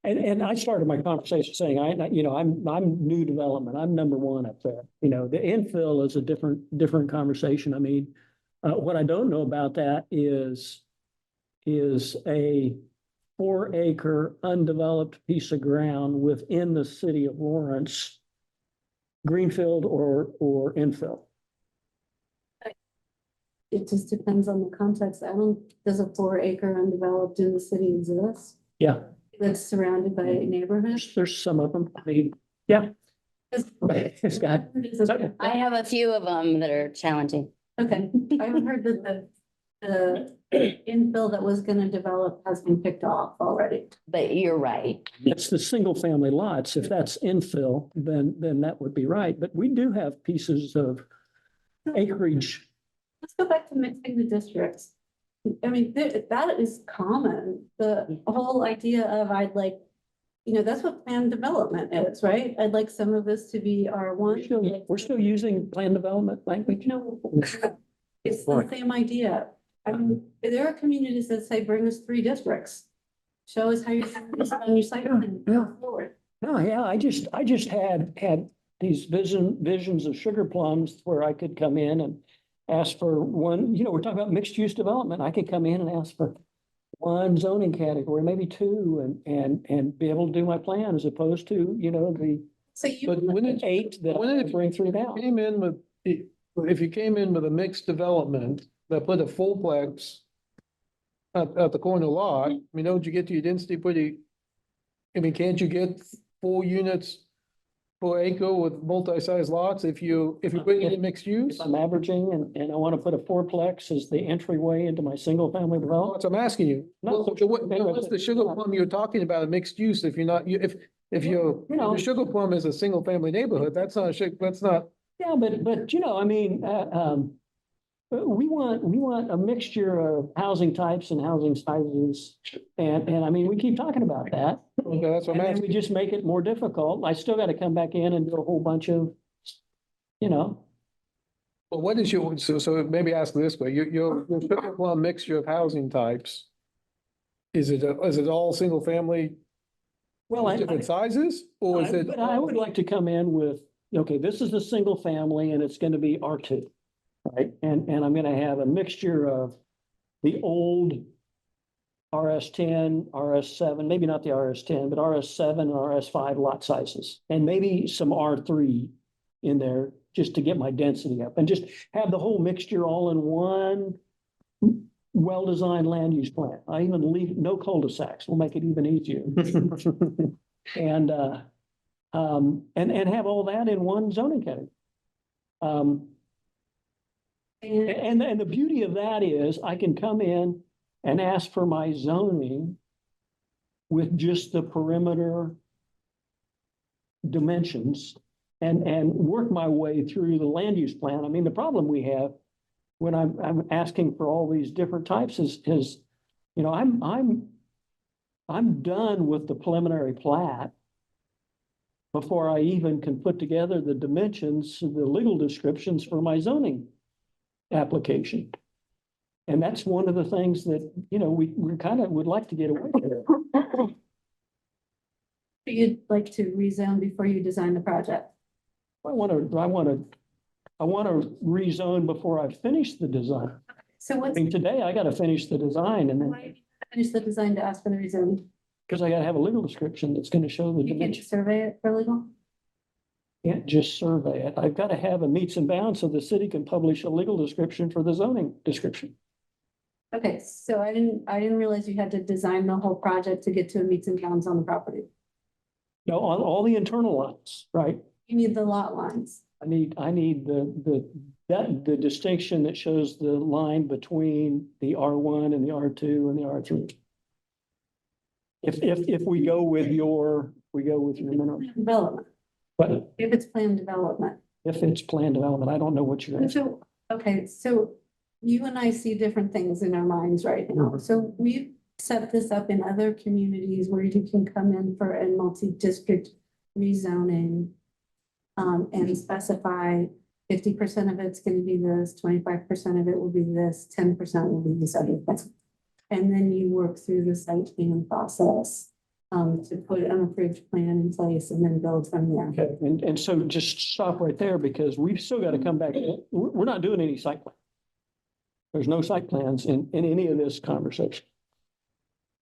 And I started my conversation saying, I'm new development. I'm number one up there. You know, the infill is a different conversation. I mean, what I don't know about that is a 4-acre undeveloped piece of ground within the city of Lawrence, greenfield or infill. It just depends on the context. Does a 4-acre undeveloped in the city exist? Yeah, That's surrounded by neighborhoods? there's some of them. I mean, yeah. It's got, I have a few of them that are challenging. Okay, I've heard that the infill that was gonna develop has been picked off already. But you're right. it's the single family lots. If that's infill, then that would be right. But we do have pieces of acreage. Let's go back to mixing the districts. I mean, that is common. The whole idea of I'd like, that's what planned development is, right? I'd like some of this to be R1. We're still using plan development language. No, it's the same idea. I mean, there are communities that say, bring us 3 districts. Show us how you're going to spend your site plan. Yeah. Go forward. No, yeah, I just had these visions of sugar plums where I could come in and ask for one, we're talking about mixed use development. I could come in and ask for one zoning category, maybe 2, and be able to do my plan as opposed to, the So you. But when it 8 that when I it bring through now. came in with, if you came in with a mixed development that put a fullplex at the corner lot, I mean, don't you get to your density can't you get 4 units per acre with multi-sized lots if you bring in mixed use? If I'm averaging and I want to put a 4-plex as the entryway into my single family development. That's what I'm asking you. No. What's the sugar plum you're talking about, a mixed use, if you're not, if the sugar plum is a single family neighborhood, that's not, that's not. Yeah, but I mean, we want a mixture of housing types and housing sizes. And I mean, we keep talking about that. Okay, that's what And I'm then we asking. just make it more difficult. I still got to come back in and do a whole bunch of, Well, what is so maybe ask this way, your sugar plum mixture of housing types, is it all single family, well, different sizes, or is it? but I would like to come in with, okay, this is a single family and it's going to be R2. Right, and I'm gonna have a mixture of the old RS10, RS7, maybe not the RS10, but RS7 and RS5 lot sizes. And maybe some R3 in there just to get my density up and just have the whole mixture all in one well-designed land use plan. I even leave no cul-de-sacs. We'll make it even easier. And have all that in one zoning category. And the beauty of that is I can come in and ask for my zoning with just the perimeter dimensions and work my way through the land use plan. I mean, the problem we have when I'm asking for all these different types is I'm done with the preliminary plat before I even can put together the dimensions, the legal descriptions for my zoning application. And that's one of the things that, we kind of would like to get away with. You'd like to rezone before you design the project? I want to rezone before I finish the design. So I mean, today I got to finish the design and then, why finish the design to ask for the rezoning? because I got to have a legal description that's going to show the You can't dimension. survey it for legal? Can't just survey it. I've got to have a meets and bounds so the city can publish a legal description for the zoning description. Okay, so I didn't realize you had to design the whole project to get to a meets and bounds on the property. No, on all the internal lines, right? You need the lot lines. I need the that the distinction that shows the line between the R1 and the R2 and the R3. If we go with your minimum, Development, but if it's planned development. if it's planned development, I don't know what you're asking. So, okay, so you and I see different things in our minds right now. So we've set this up in other communities where you can come in for a multi-district rezoning. And specify 50% of it's gonna be this, 25% of it will be this, 10% will be this other thing. And then you work through the site plan process, to put an approved plan in place and then build from there. Okay, and so just stop right there because we've still got to come back. We're not doing any site plan. There's no site plans in any of this conversation.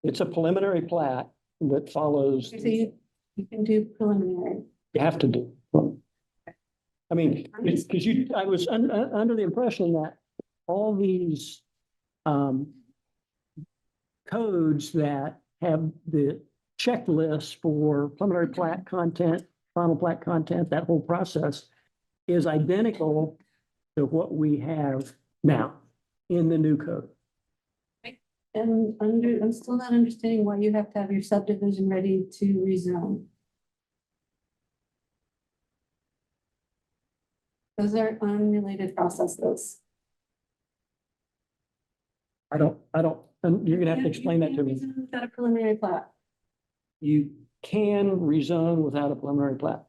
It's a preliminary plat that follows, So you can do preliminary. you have to do. I mean, because I was under the impression that all these codes that have the checklist for preliminary plat content, final plat content, that whole process is identical to what we have now in the new code. And I'm still not understanding why you have to have your subdivision ready to rezone. Those are unrelated processes. I don't, and you're gonna have to explain that to me. Got a preliminary plat. You can rezone without a preliminary plat.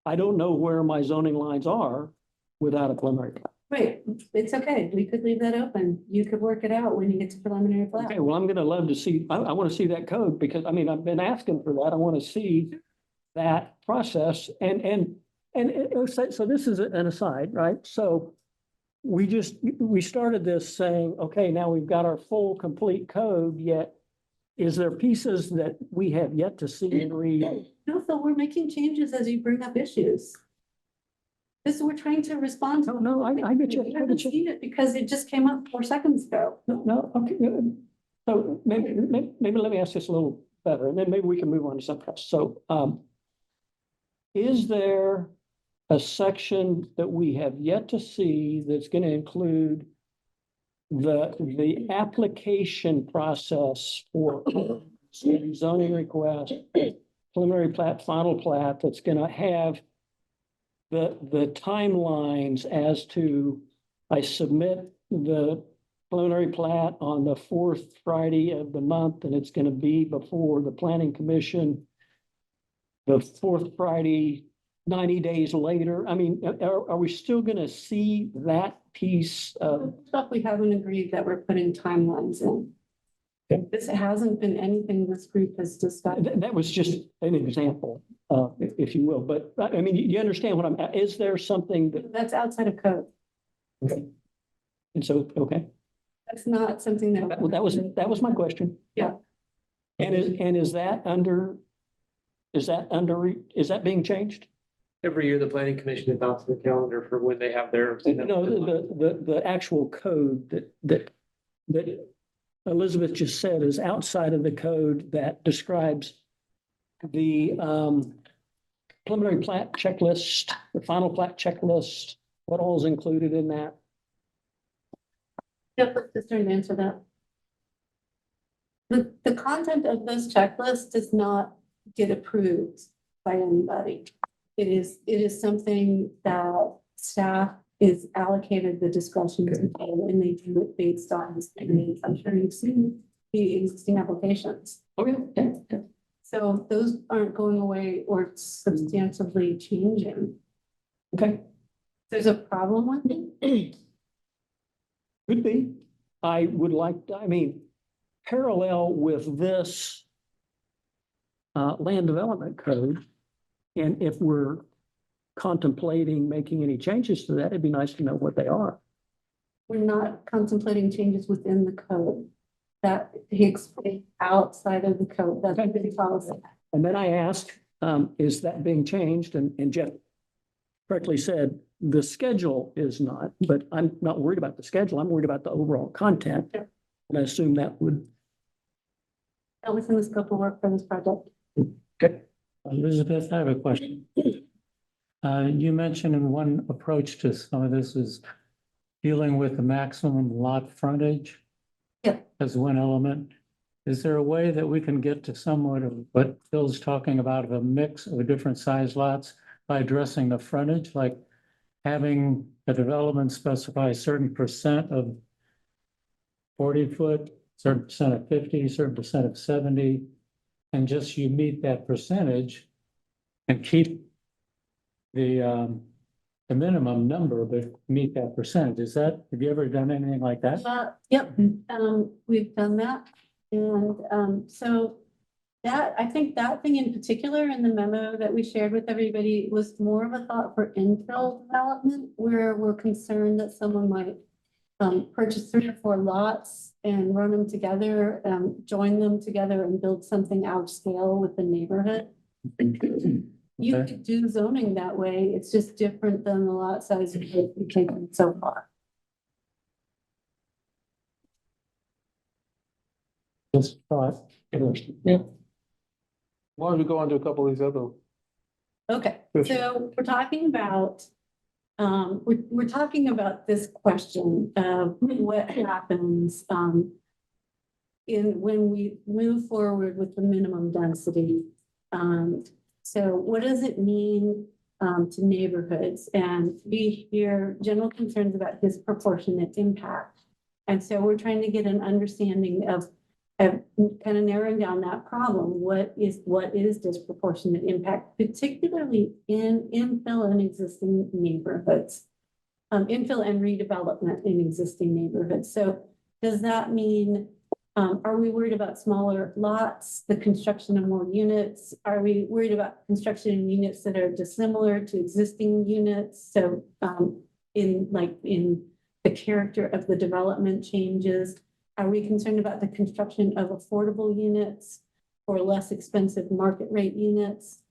I don't know where my zoning lines are without a preliminary plat. Right, it's okay. We could leave that open. You could work it out when you get to preliminary plat. Okay, well, I'm gonna love to see, I want to see that code because, I mean, I've been asking for that. I want to see that process and so this is an aside, right? So we started this saying, okay, now we've got our full complete code, yet is there pieces that we have yet to see and read? No, Phil, we're making changes as you bring up issues. We're trying to respond to. No, I get you. I haven't seen it because it just came up 4 seconds ago. No, okay. So maybe let me ask this a little better, and then maybe we can move on to something else. So, is there a section that we have yet to see that's going to include the application process for zoning request, preliminary plat, final plat, that's going to have the timelines as to, I submit the preliminary plat on the 4th Friday of the month, and it's going to be before the planning commission the 4th Friday, 90 days later? I mean, are we still going to see that piece of? Stuff we haven't agreed that we're putting timelines in. Okay. This hasn't been anything this group has discussed. That was just an example, if you will, but I mean, you understand what is there something that? That's outside of code. Okay. And so, okay, That's not something that. that was my question. Yeah. And is that being changed? Every year, the planning commission adopts the calendar for when they have their. No, the actual code that Elizabeth just said is outside of the code that describes the preliminary plat checklist, the final plat checklist, what all is included in that? Yep, just trying to answer that. The content of this checklist does not get approved by anybody. It is something that staff is allocated the discretion to do, and they do it based on, I'm sure you've seen the existing applications. Okay. Yeah. So those aren't going away or substantially changing. Okay, There's a problem with it. could be. I would like, I mean, parallel with this land development code, and if we're contemplating making any changes to that, it'd be nice to know what they are. We're not contemplating changes within the code. That takes place outside of the code. That's Okay. the policy. And then I asked, is that being changed? And Jeff correctly said, the schedule is not, but I'm not worried about the schedule. I'm worried about the overall content. Sure. And I assume that would. That was in the scope of work for this project. Okay. Elizabeth, I have a question. You mentioned in one approach to some of this is dealing with the maximum lot frontage. Yep. As one element. Is there a way that we can get to somewhat of what Phil's talking about, of a mix of different size lots by addressing the frontage, like having a development specify a certain percent of 40 foot, certain percent of 50, certain percent of 70, and just you meet that percentage and keep the minimum number, but meet that percentage. Have you ever done anything like that? Yep, we've done that. And, so that, I think that thing in particular in the memo that we shared with everybody was more of a thought for infill development, where we're concerned that someone might purchase 3 or 4 lots and run them together, join them together and build something out of scale with the neighborhood. You Okay. could do zoning that way. It's just different than the lot size we've taken so far. Just thought. Yeah. Why don't we go on to a couple of these other? Okay, Sure. so we're talking about, we're talking about this question of what happens, when we move forward with the minimum density. So what does it mean, to neighborhoods? And we hear general concerns about disproportionate impact. And so we're trying to get an understanding of kind of narrowing down that problem. What is disproportionate impact, particularly in infill and existing neighborhoods? Infill and redevelopment in existing neighborhoods. So does that mean, are we worried about smaller lots, the construction of more units? Are we worried about construction of units that are dissimilar to existing units? So in the character of the development changes? Are we concerned about the construction of affordable units or less expensive market rate units?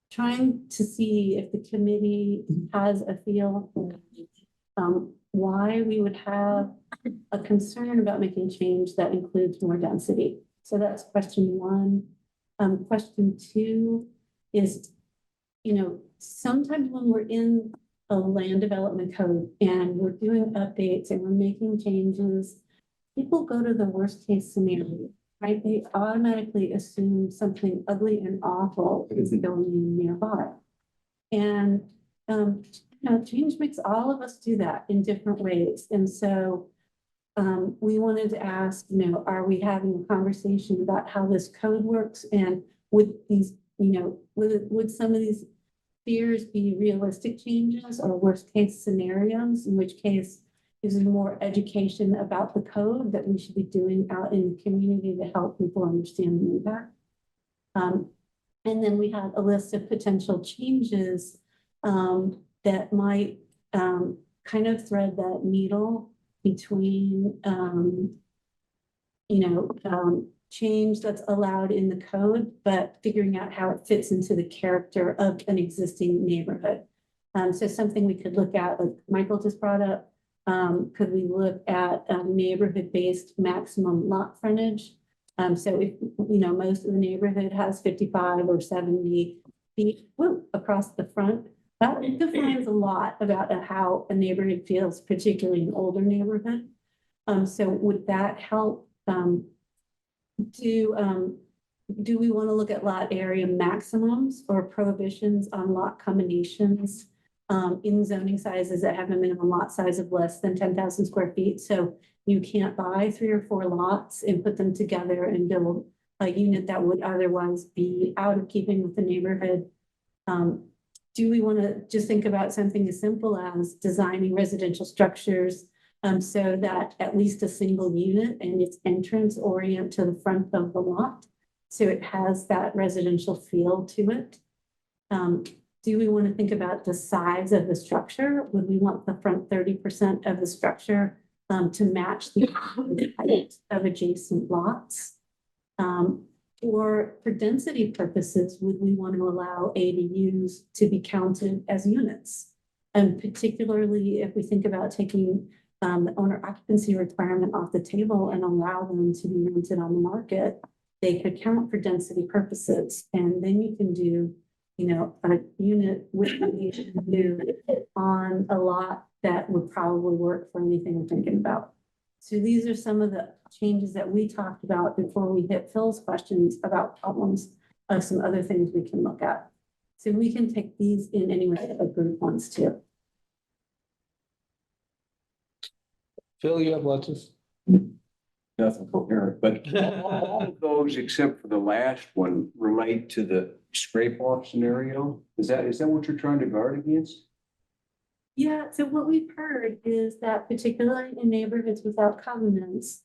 Trying to see if the committee has a feel for why we would have a concern about making change that includes more density. So that's question 1. Question 2 is, sometimes when we're in a land development code and we're doing updates and we're making changes, people go to the worst case scenario, right? They automatically assume something ugly and awful is going in nearby. And, change makes all of us do that in different ways. And so we wanted to ask, are we having a conversation about how this code works? And would these, would some of these fears be realistic changes or worst case scenarios? In which case, is there more education about the code that we should be doing out in the community to help people understand the impact? And then we had a list of potential changes that might kind of thread that needle between, change that's allowed in the code, but figuring out how it fits into the character of an existing neighborhood. So something we could look at, like Michael just brought up, could we look at neighborhood-based maximum lot frontage? So if, most of the neighborhood has 55 or 70 feet across the front, that defines a lot about how a neighborhood feels, particularly an older neighborhood. So would that help? Do we want to look at lot area maximums or prohibitions on lot combinations in zoning sizes that have a minimum lot size of less than 10,000 square feet? So you can't buy 3 or 4 lots and put them together and build a unit that would otherwise be out of keeping with the neighborhood. Do we want to just think about something as simple as designing residential structures so that at least a single unit and its entrance orient to the front of the lot, so it has that residential feel to it? Do we want to think about the size of the structure? Would we want the front 30% of the structure to match the height of adjacent lots? Or for density purposes, would we want to allow ADUs to be counted as units? And particularly if we think about taking the owner occupancy requirement off the table and allow them to be rented on the market, they could count for density purposes. And then you can do a unit with new on a lot that would probably work for anything we're thinking about. So these are some of the changes that we talked about before we hit Phil's questions about problems of some other things we can look at. So we can take these in anyway, a group ones too. Phil, you have lots of. Nothing coherent, but all of those except for the last one relate to the scrape off scenario. Is that what you're trying to guard against? Yeah, so what we've heard is that particularly in neighborhoods without covenants,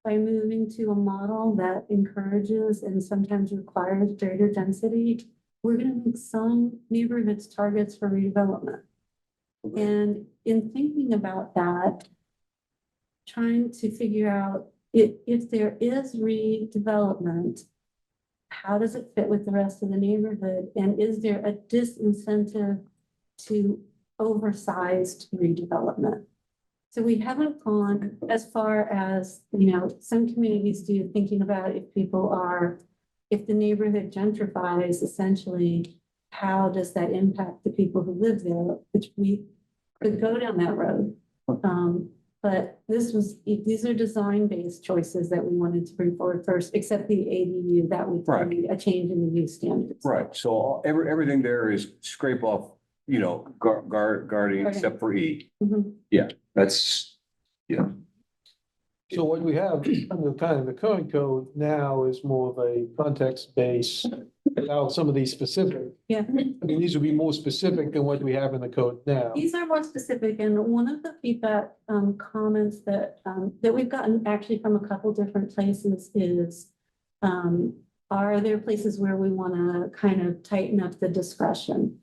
by moving to a model that encourages and sometimes requires greater density, we're gonna make some neighborhoods targets for redevelopment. And in thinking about that, trying to figure out if there is redevelopment, how does it fit with the rest of the neighborhood? And is there a disincentive to oversized redevelopment? So we haven't gone as far as, some communities do, thinking about if the neighborhood gentrifies, essentially, how does that impact the people who live there, which we could go down that road. But these are design-based choices that we wanted to bring forward first, except the ADU, that would Right. be a change in the use standards. Right, so everything there is scrape off, guarding except for E. Mhm. That's, So what we have under kind of the current code now is more of a context base without some of these specific. Yeah. I mean, these would be more specific than what we have in the code now. These are more specific, and one of the feedback comments that we've gotten actually from a couple different places is, are there places where we want to kind of tighten up the discretion?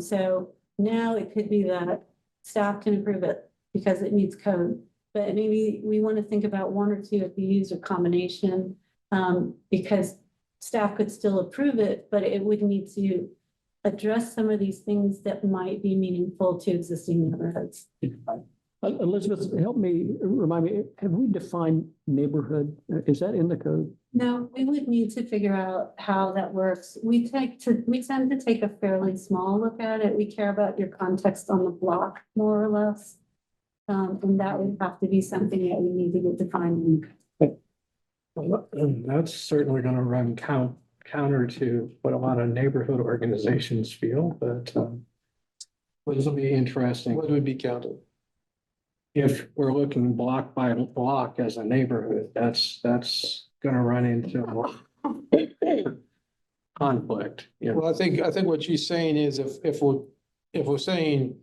So now it could be that staff can approve it because it meets code, but maybe we want to think about one or two if you use a combination, because staff could still approve it, but it would need to address some of these things that might be meaningful to existing neighborhoods. Elizabeth, remind me, have we defined neighborhood? Is that in the code? No, we would need to figure out how that works. We tend to take a fairly small look at it. We care about your context on the block, more or less. And that would have to be something that we need to get defined. That's certainly gonna run counter to what a lot of neighborhood organizations feel, but this will be interesting. What would be counted? If we're looking block by block as a neighborhood, that's gonna run into conflict. Well, I think what she's saying is if we're saying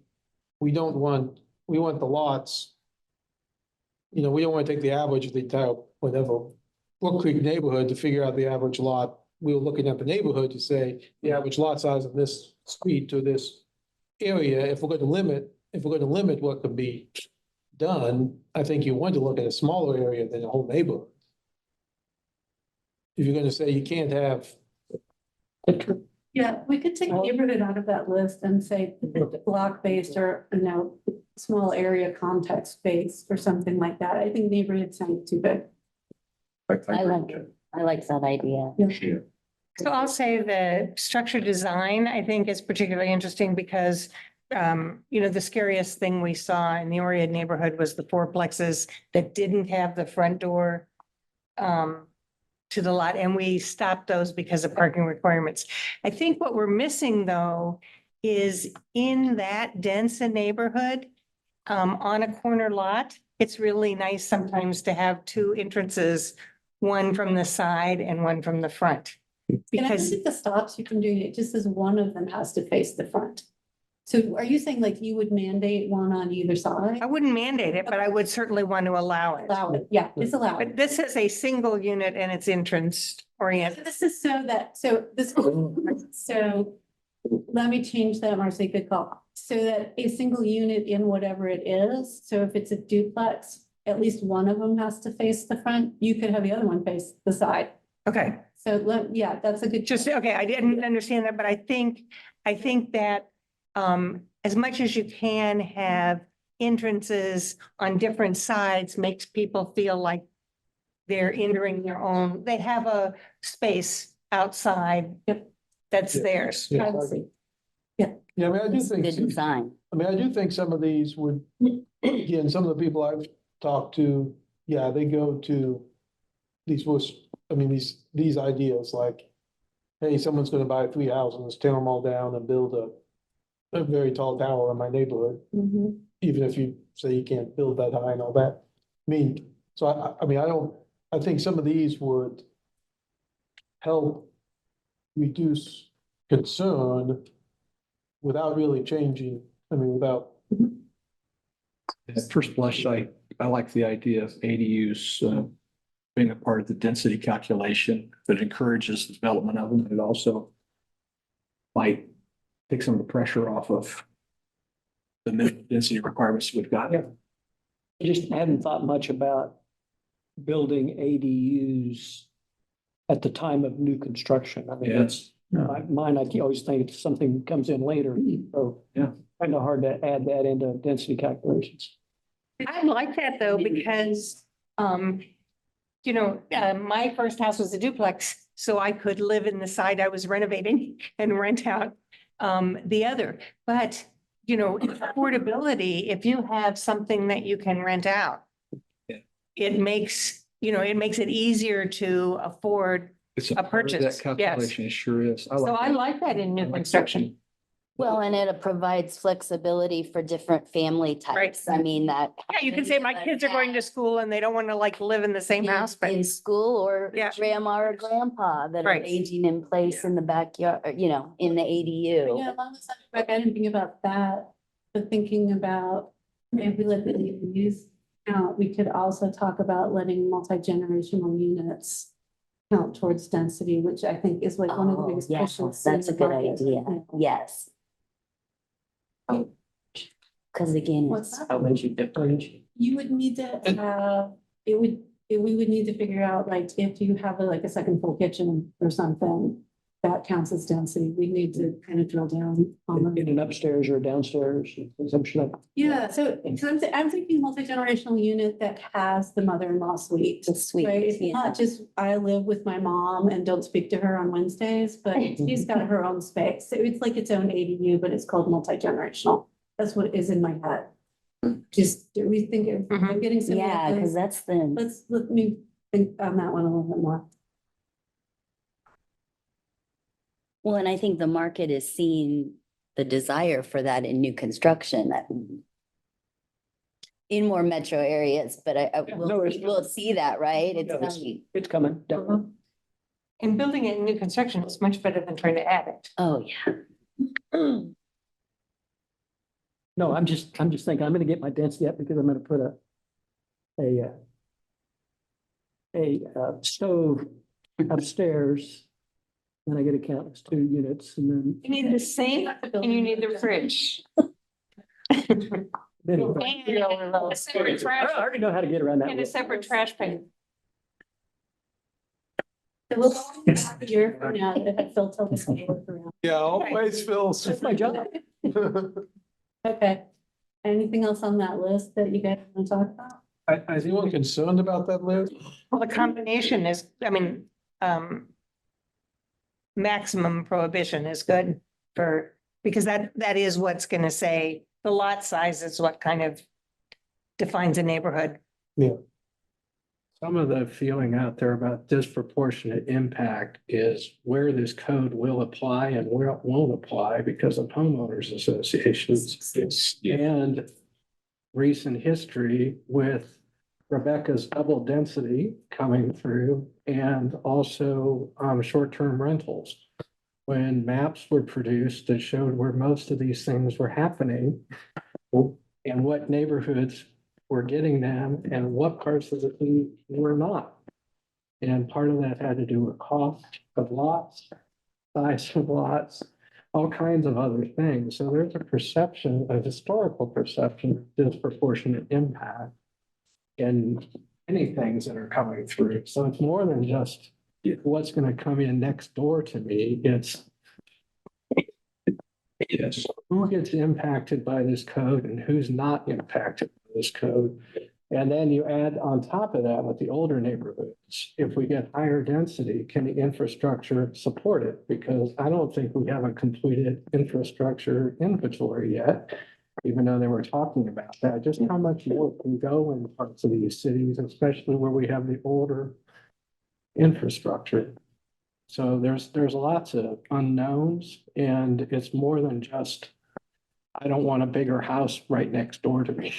we want the lots, we don't want to take the average of the entire, whatever, Brook Creek neighborhood to figure out the average lot. We were looking at the neighborhood to say the average lot size of this street to this area. If we're going to limit what could be done, I think you want to look at a smaller area than the whole neighborhood. If you're going to say you can't have. Yeah, we could take neighborhood out of that list and say block-based or, small area context-based or something like that. I think neighborhood sounds too big. I like that idea. So I'll say the structure design, I think, is particularly interesting because, the scariest thing we saw in the Oread neighborhood was the fourplexes that didn't have the front door to the lot, and we stopped those because of parking requirements. I think what we're missing, though, is in that dense a neighborhood, on a corner lot, it's really nice sometimes to have two entrances, one from the side and one from the front. And I Because think the stops you can do it just as one of them has to face the front. So are you saying like you would mandate one on either side? I wouldn't mandate it, but I would certainly want to allow it. Allow it, yeah, it's allowed. But this is a single unit and it's entrance oriented. This is so let me change that, Marcy, good call. So that a single unit in whatever it is, so if it's a duplex, at least one of them has to face the front. You could have the other one face the side. Okay, So that's a good. okay, I didn't understand that, but I think that as much as you can have entrances on different sides makes people feel like they're entering their own, they have a space outside. Yep. that's theirs. Yeah. Privacy. Yeah, I mean, I do It's think, good design. I mean, I do think some of these would, again, some of the people I've talked to, yeah, they go to these was, I mean, these ideas like, hey, someone's gonna buy 3 houses, tear them all down and build a very tall tower in my neighborhood, Mhm. even if you say you can't build that high and all that. I mean, so I mean, I think some of these would help reduce concern without really changing, I mean, without, At first blush, I like the idea of ADUs being a part of the density calculation that encourages the development of them. It also might take some of the pressure off of the minimum density requirements we've got. Yeah. I just hadn't thought much about building ADUs at the time of new construction. I mean, Yeah. that's, mine, I always think something comes in later, so. Yeah. Kind of hard to add that into density calculations. I like that though, because, my first house was a duplex, so I could live in the side I was renovating and rent out the other. But, affordability, if you have something that you can rent out, Yeah. it makes it easier to afford. It's A part of purchase, yes. that calculation, it sure is. So I like that in new construction. Well, and it provides flexibility for different family types. I mean, that. Yeah, you can say my kids are going to school and they don't want to live in the same house, but In school or Yeah. grandma or grandpa that are Right. aging in place in the backyard, or, in the ADU. Yeah, along the subject, I didn't think about that, but thinking about if we let the use out, we could also talk about letting multi-generational units count towards density, which I think is like one of the Oh, biggest yes, pushes. in that's a the good market. idea. Yes. Because again, What's it's, that? How would you differentiate? You would need to have, we would need to figure out, like, if you have like a second full kitchen or something, that counts as density. We need to kind of drill down on In them. an upstairs or downstairs, something like. Yeah, so I'm thinking multi-generational unit that has the mother-in-law suite. the suite. Right, it's yeah. not just I live with my mom and don't speak to her on Wednesdays, but she's got her own space. So it's like its own ADU, but it's called multi-generational. That's what is in my head. Just, do we think of Mhm. getting some? Yeah, because that's the, Let me think on that one a little bit more. well, and I think the market is seeing the desire for that in new construction that in more metro areas, but we'll see that, right? It's Yeah, it's- coming. It's coming, definitely. And building it in new construction is much better than trying to add it. Oh, yeah. No, I'm just thinking, I'm gonna get my density up because I'm gonna put a stove upstairs. Then I get to count as 2 units and then. You need the sink and you need the fridge. then- And a separate I trash, already know how to get around that. and a separate trash bin. So we'll go back a year from now, if Phil tells us to work around. yeah, always feels. That's my job. Okay. Anything else on that list that you guys want to talk about? Is anyone concerned about that list? Well, the combination is, maximum prohibition is good because that is what's gonna say, the lot size is what kind of defines a neighborhood. Some of the feeling out there about disproportionate impact is where this code will apply and where it won't apply because of homeowners associations. And recent history with Rebecca's double density coming through and also short-term rentals. When maps were produced that showed where most of these things were happening and what neighborhoods were getting them and what parts of the city were not. And part of that had to do with cost of lots, size of lots, all kinds of other things. So there's a perception, a historical perception of disproportionate impact in many things that are coming through. So it's more than just what's going to come in next door to me. It's Yes. who gets impacted by this code and who's not impacted by this code. And then you add on top of that with the older neighborhoods, if we get higher density, can the infrastructure support it? Because I don't think we have a completed infrastructure inventory yet, even though they were talking about that. Just how much more can go in parts of these cities, especially where we have the older infrastructure. So there's lots of unknowns, and it's more than just, I don't want a bigger house right next door to me.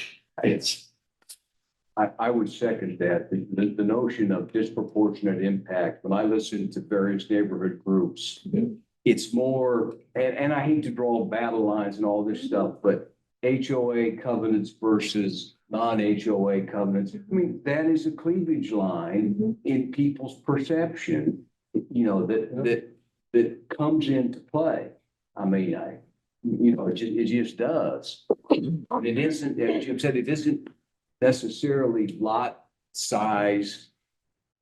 I would second that. The notion of disproportionate impact, when I listen to various neighborhood groups, it's more, and I hate to draw battle lines and all this stuff, but HOA covenants versus non-HOA covenants. I mean, that is a cleavage line in people's perception, you know, that comes into play. I mean, it just does. And it isn't, as Jim said, it isn't necessarily lot size,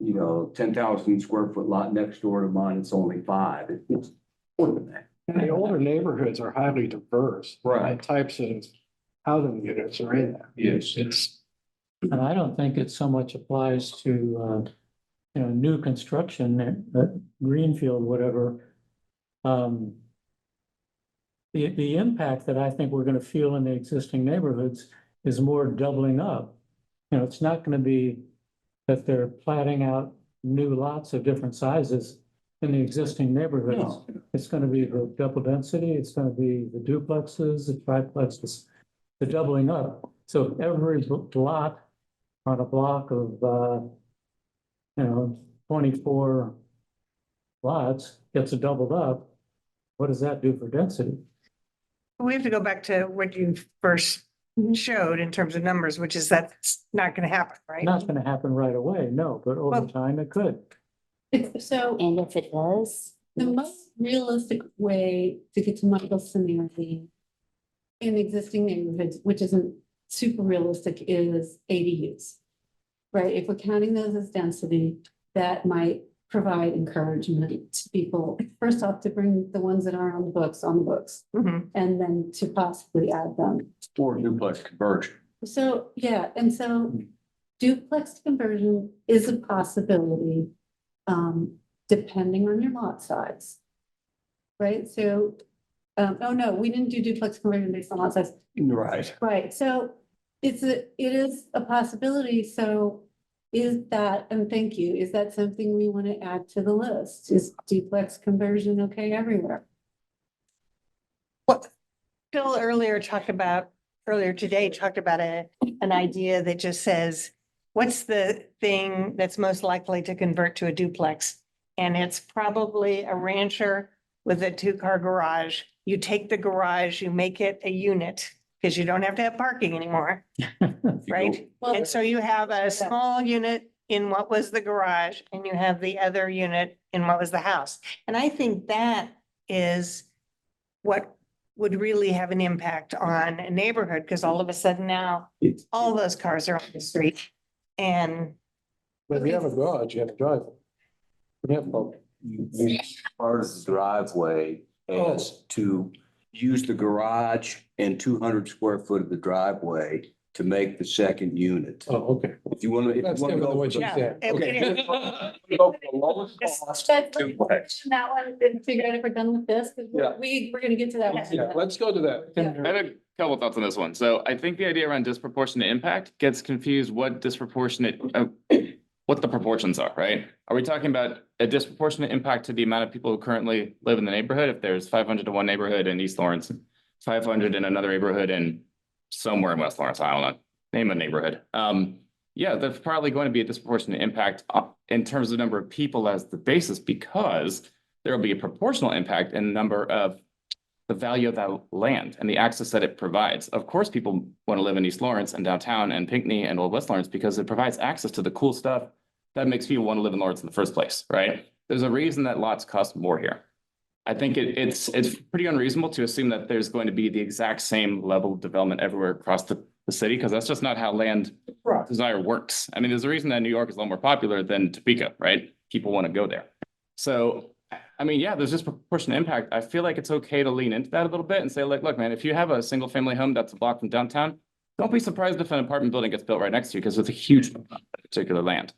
10,000 square foot lot next door to mine, it's only 5. It's more than that. And the older neighborhoods are highly diverse. Right. The types of housing units are in there. Yes. And I don't think it so much applies to, new construction, greenfield, whatever. The impact that I think we're gonna feel in the existing neighborhoods is more doubling up. It's not gonna be that they're platting out new lots of different sizes in the existing neighborhoods. No. It's gonna be the double density, it's gonna be the duplexes, the triplexes, the doubling up. So every lot on a block of, 24 lots gets doubled up. What does that do for density? We have to go back to what you first showed in terms of numbers, which is that's not gonna happen, right? Not gonna happen right away, no, but over Well- time it could. So And if it does, the most realistic way to get to Michael's scenario in existing neighborhoods, which isn't super realistic, is ADUs. Right? If we're counting those as density, that might provide encouragement to people, first off, to bring the ones that are on the books, Mhm. and then to possibly add them. Or duplex conversion. So, yeah, and so duplex conversion is a possibility, depending on your lot size. Right, so, oh no, we didn't do duplex conversion based on lot size. Right. Right, so it is a possibility, so is that, and thank you, is that something we want to add to the list? Is duplex conversion okay everywhere? Phil earlier today talked about an idea that just says, what's the thing that's most likely to convert to a duplex? And it's probably a rancher with a 2-car garage. You take the garage, you make it a unit, because you don't have to have parking anymore, right? And so you have a small unit in what was the garage, and you have the other unit in what was the house. And I think that is what would really have an impact on a neighborhood, because all of a sudden now, all those cars are on the street. And But if you have a garage, you have a driveway. Yeah, well, Part of the driveway as to use the garage and 200 square foot of the driveway to make the second unit. oh, okay. If you want to. That's different than what you yeah, said. Go for the lowest cost duplex. That one, and figure out if we're done with this, because Yeah. we're gonna get to that one. Yeah, let's go to that. I have a couple thoughts on this one. So I think the idea around disproportionate impact gets confused what what the proportions are, right? Are we talking about a disproportionate impact to the amount of people who currently live in the neighborhood? If there's 500 to one neighborhood in East Lawrence, 500 in another neighborhood in somewhere in West Lawrence, I don't know, name a neighborhood. Yeah, that's probably going to be a disproportionate impact in terms of number of people as the basis, because there will be a proportional impact in the number of the value of that land and the access that it provides. Of course, people want to live in East Lawrence and downtown and Pinckney and Old West Lawrence because it provides access to the cool stuff that makes people want to live in Lawrence in the first place, right? There's a reason that lots cost more here. I think it's pretty unreasonable to assume that there's going to be the exact same level of development everywhere across the city, because that's just not how land desire works. I mean, there's a reason that New York is a lot more popular than Topeka, right? People want to go there. So, I mean, yeah, there's just proportionate impact. I feel like it's okay to lean into that a little bit and say, like, look, man, if you have a single family home that's a block from downtown, don't be surprised if an apartment building gets built right next to you because it's a huge particular land.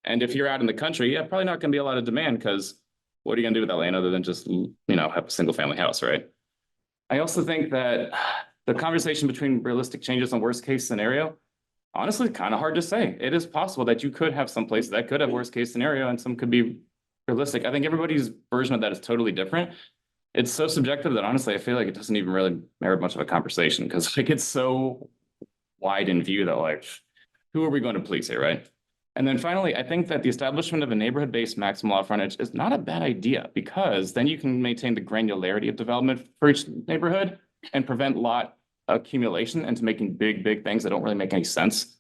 And if you're out in the country, yeah, probably not gonna be a lot of demand because what are you gonna do with that land other than just, have a single family house, right? I also think that the conversation between realistic changes and worst case scenario, honestly, kind of hard to say. It is possible that you could have some places that could have worst case scenario and some could be realistic. I think everybody's version of that is totally different. It's so subjective that honestly, I feel like it doesn't even really merit much of a conversation because like it's so wide in view that like, who are we going to please here, right? And then finally, I think that the establishment of a neighborhood-based maximum lot frontage is not a bad idea because then you can maintain the granularity of development for each neighborhood and prevent lot accumulation into making big things that don't really make any sense.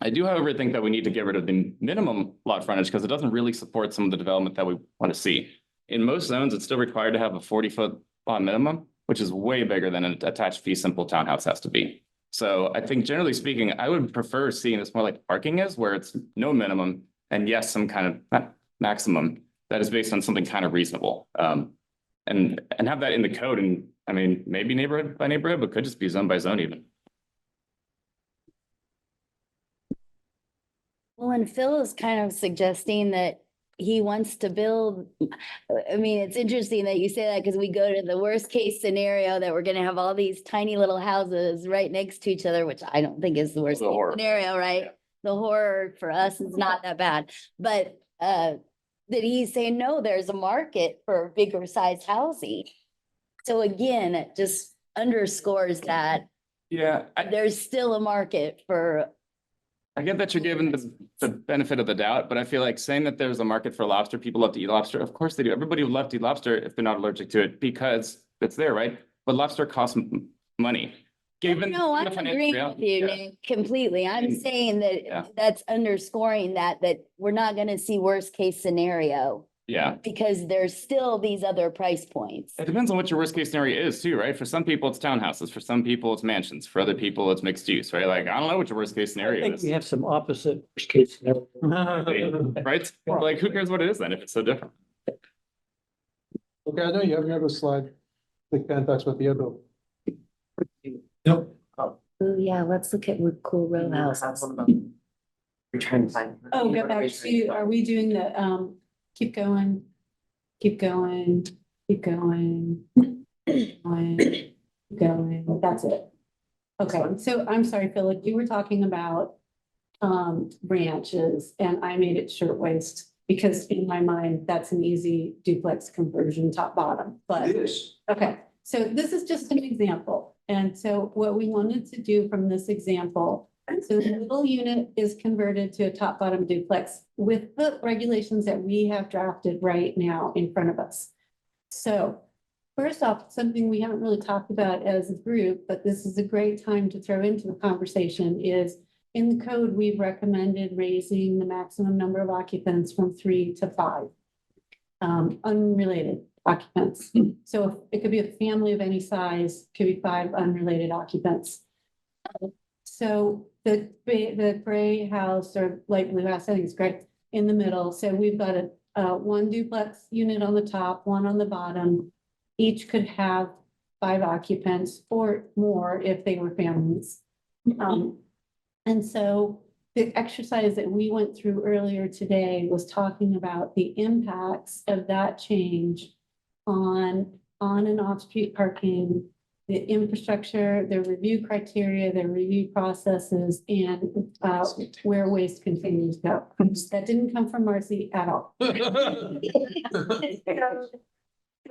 I do, however, think that we need to get rid of the minimum lot frontage because it doesn't really support some of the development that we want to see. In most zones, it's still required to have a 40-foot lot minimum, which is way bigger than an attached fee simple townhouse has to be. So I think generally speaking, I would prefer seeing this more like parking is, where it's no minimum and yes, some kind of maximum that is based on something kind of reasonable. And have that in the code. And I mean, maybe neighborhood by neighborhood, but could just be zone by zone even. Well, and Phil is kind of suggesting that he wants to build. I mean, it's interesting that you say that because we go to the worst case scenario that we're gonna have all these tiny little houses right next to each other, which I don't think is the worst The case horror. scenario, right? The horror for us is not that bad, but that he's saying, no, there's a market for bigger sized housing. So again, it just underscores that Yeah, there's still a market for. I get that you're given the benefit of the doubt, but I feel like saying that there's a market for lobster, people love to eat lobster. Of course they do. Everybody would love to eat lobster if they're not allergic to it because it's there, right? But lobster costs money. Given No, I'm the financial agreeing with reality- you, yeah. Nick, completely. I'm And- saying Yeah. that that's underscoring that we're not gonna see worst case scenario Yeah, because there's still these other price points. it depends on what your worst case scenario is too, right? For some people, it's townhouses. For some people, it's mansions. For other people, it's mixed use, right? Like, I don't know what your worst case I scenario think is. we have some opposite worst case scenario. Right? Like, who cares what it is then if it's so different? Okay, I know you have your other slide. I think Ken talks about the other. Oh, yeah, let's look at what cool row houses. We're trying to find. Oh, go back to, are we doing the, keep going, keep going, keep going, going, that's it. Okay, so I'm sorry, Philip, you were talking about branches and I made it shirtwaist because in my mind, that's an easy duplex conversion top bottom, but. It is. Okay, so this is just an example. And so what we wanted to do from this example, so the little unit is converted to a top bottom duplex with the regulations that we have drafted right now in front of us. So first off, something we haven't really talked about as a group, but this is a great time to throw into the conversation is in the code, we've recommended raising the maximum number of occupants from 3 to 5. Unrelated occupants. So it could be a family of any size, could be 5 unrelated occupants. So the gray house or light blue house, I think it's great, in the middle. So we've got a one duplex unit on the top, one on the bottom. Each could have 5 occupants or more if they were families. And so the exercise that we went through earlier today was talking about the impacts of that change on and off-street parking, the infrastructure, their review criteria, their review processes, and where waste containers go. That didn't come from Marcy at all.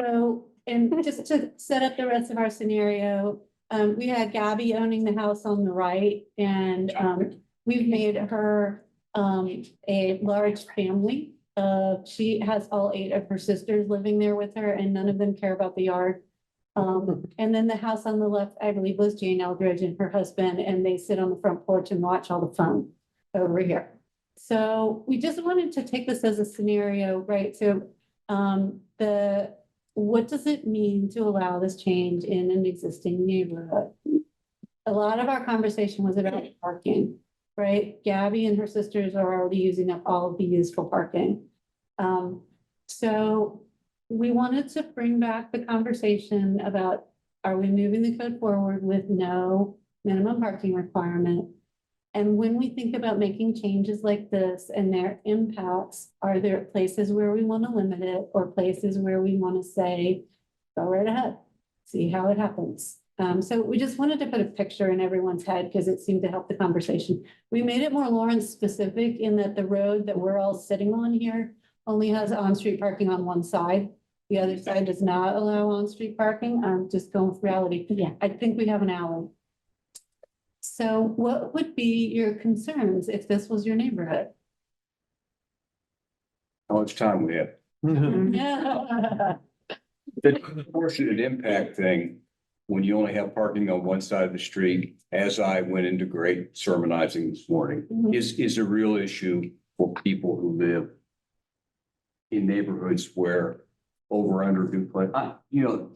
So, and just to set up the rest of our scenario, we had Gabby owning the house on the right, and we've made her a large family. She has all 8 of her sisters living there with her, and none of them care about the yard. And then the house on the left, I believe, was Jane Eldridge and her husband, and they sit on the front porch and watch all the fun over here. So we just wanted to take this as a scenario, right? So what does it mean to allow this change in an existing neighborhood? A lot of our conversation was about parking, right? Gabby and her sisters are already using up all of the useful parking. So we wanted to bring back the conversation about, are we moving the code forward with no minimum parking requirement. And when we think about making changes like this and their impacts, are there places where we want to limit it or places where we want to say, go right ahead, see how it happens? So we just wanted to put a picture in everyone's head because it seemed to help the conversation. We made it more Lawrence specific in that the road that we're all sitting on here only has on-street parking on one side. The other side does not allow on-street parking. I'm just going with reality. Yeah. I think we have an alley. So what would be your concerns if this was your neighborhood? How much time we have? Yeah. The proportionate impact thing, when you only have parking on one side of the street, as I went into great sermonizing this morning, Mhm. is a real issue for people who live in neighborhoods where over under duplex,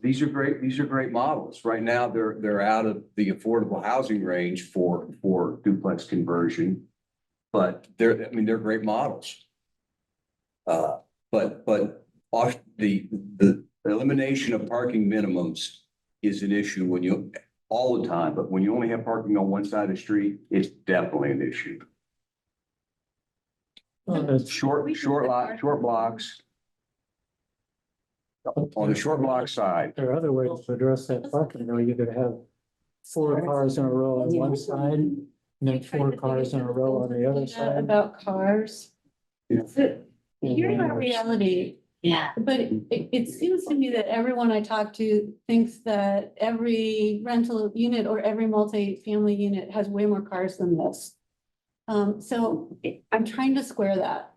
these are great models. Right now, they're out of the affordable housing range for duplex conversion. But they're great models. But off the elimination of parking minimums is an issue all the time, but when you only have parking on one side of the street, it's definitely an issue. Short blocks. On the short block side, There are other ways to address that parking, though. You could have 4 cars in a row on one side, and then 4 cars in a row on the other side. About cars. Yeah. So here's our reality, Yeah. but it seems to me that everyone I talk to thinks that every rental unit or every multi-family unit has way more cars than this. So I'm trying to square that.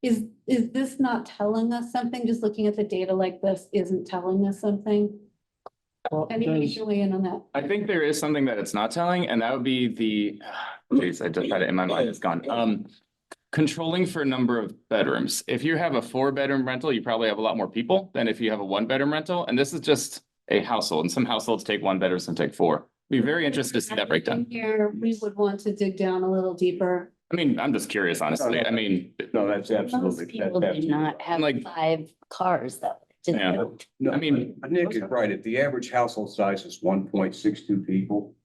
Is this not telling us something? Just looking at the data like this isn't telling us something? Anybody can weigh in on that? I think there is something that it's not telling, and that would be geez, I just had it in my mind, it's gone. Controlling for number of bedrooms. If you have a 4-bedroom rental, you probably have a lot more people than if you have a 1-bedroom rental, and this is just a household, and some households take 1 bedroom, some take 4. Be very interested to see that breakdown. Here, we would want to dig down a little deeper. I mean, I'm just curious, honestly. I mean, no, that's Most absolutely. people do not have Like- 5 cars though. Just Yeah. don't. No, I mean- Nick is right. If the average household size is 1.62 people,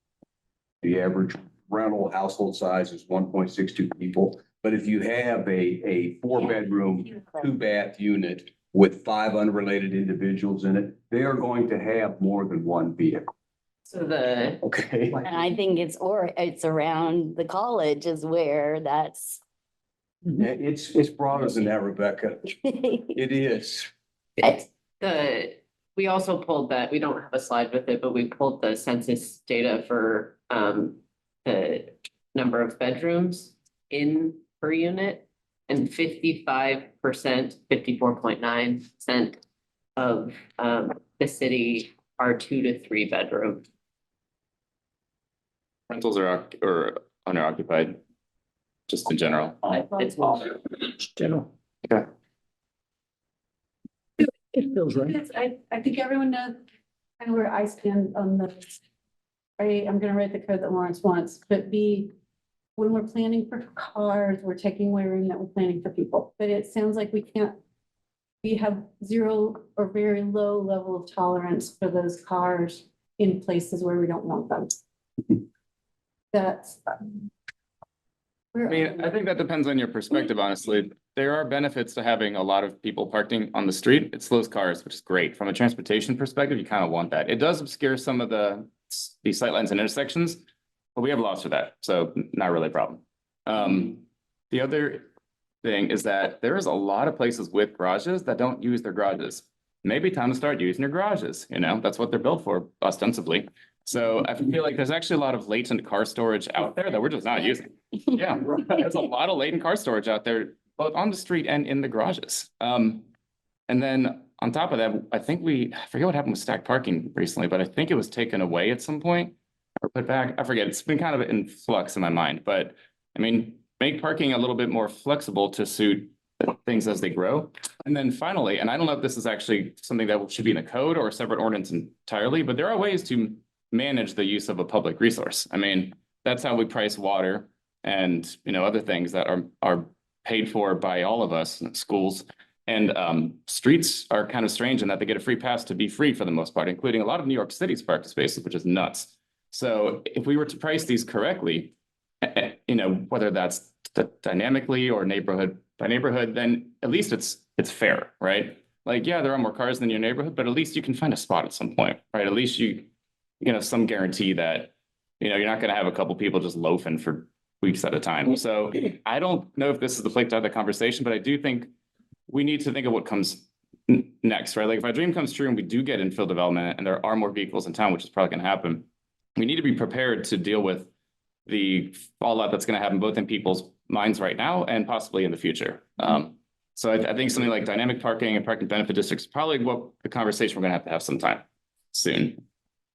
the average rental household size is 1.62 people. But if you have a 4-bedroom, 2-bath unit with 5 unrelated individuals in it, they are going to have more than 1 vehicle. So the, Okay. And I think it's around the college is where that's. It's broader than that, Rebecca. It is. we also pulled that, we don't have a slide with it, but we pulled the census data for the number of bedrooms in per unit. And 55%, 54.9% of the city are 2 to 3 bedroom. rentals are owner occupied, just in general. It's General. Okay. It feels right. I think everyone knows kind of where I stand on this. I'm gonna write the code that Lawrence wants, but B, when we're planning for cars, we're taking away room that we're planning for people. But it sounds like we have 0 or very low level of tolerance for those cars in places where we don't want them. That's. I mean, I think that depends on your perspective, honestly. There are benefits to having a lot of people parking on the street. It slows cars, which is great. From a transportation perspective, you kind of want that. It does obscure some of the sightlines and intersections, but we have laws for that, so not really a problem. The other thing is that there is a lot of places with garages that don't use their garages. Maybe time to start using your garages, that's what they're built for ostensibly. So I feel like there's actually a lot of latent car storage out there that we're just not using. Yeah, there's a lot of latent car storage out there, both on the street and in the garages. And then on top of that, I forget what happened with stacked parking recently, but I think it was taken away at some point or put back. I forget. It's been kind of in flux in my mind, but I mean, make parking a little bit more flexible to suit things as they grow. And then finally, and I don't know if this is actually something that should be in a code or a separate ordinance entirely, but there are ways to manage the use of a public resource. I mean, that's how we price water and, other things that are paid for by all of us, schools. And streets are kind of strange in that they get a free pass to be free for the most part, including a lot of New York City's parking spaces, which is nuts. So if we were to price these correctly, you know, whether that's dynamically or neighborhood by neighborhood, then at least it's fair, right? Like, yeah, there are more cars than your neighborhood, but at least you can find a spot at some point, right? At least you have some guarantee that, you know, you're not going to have a couple people just loafing for weeks at a time. So I don't know if this is the place to have the conversation, but I do think we need to think of what comes next, right? Like if our dream comes true and we do get infill development and there are more vehicles in town, which is probably going to happen, we need to be prepared to deal with the fallout that's going to happen both in people's minds right now and possibly in the future. So I think something like dynamic parking and parking benefit districts is probably what the conversation we're going to have sometime soon.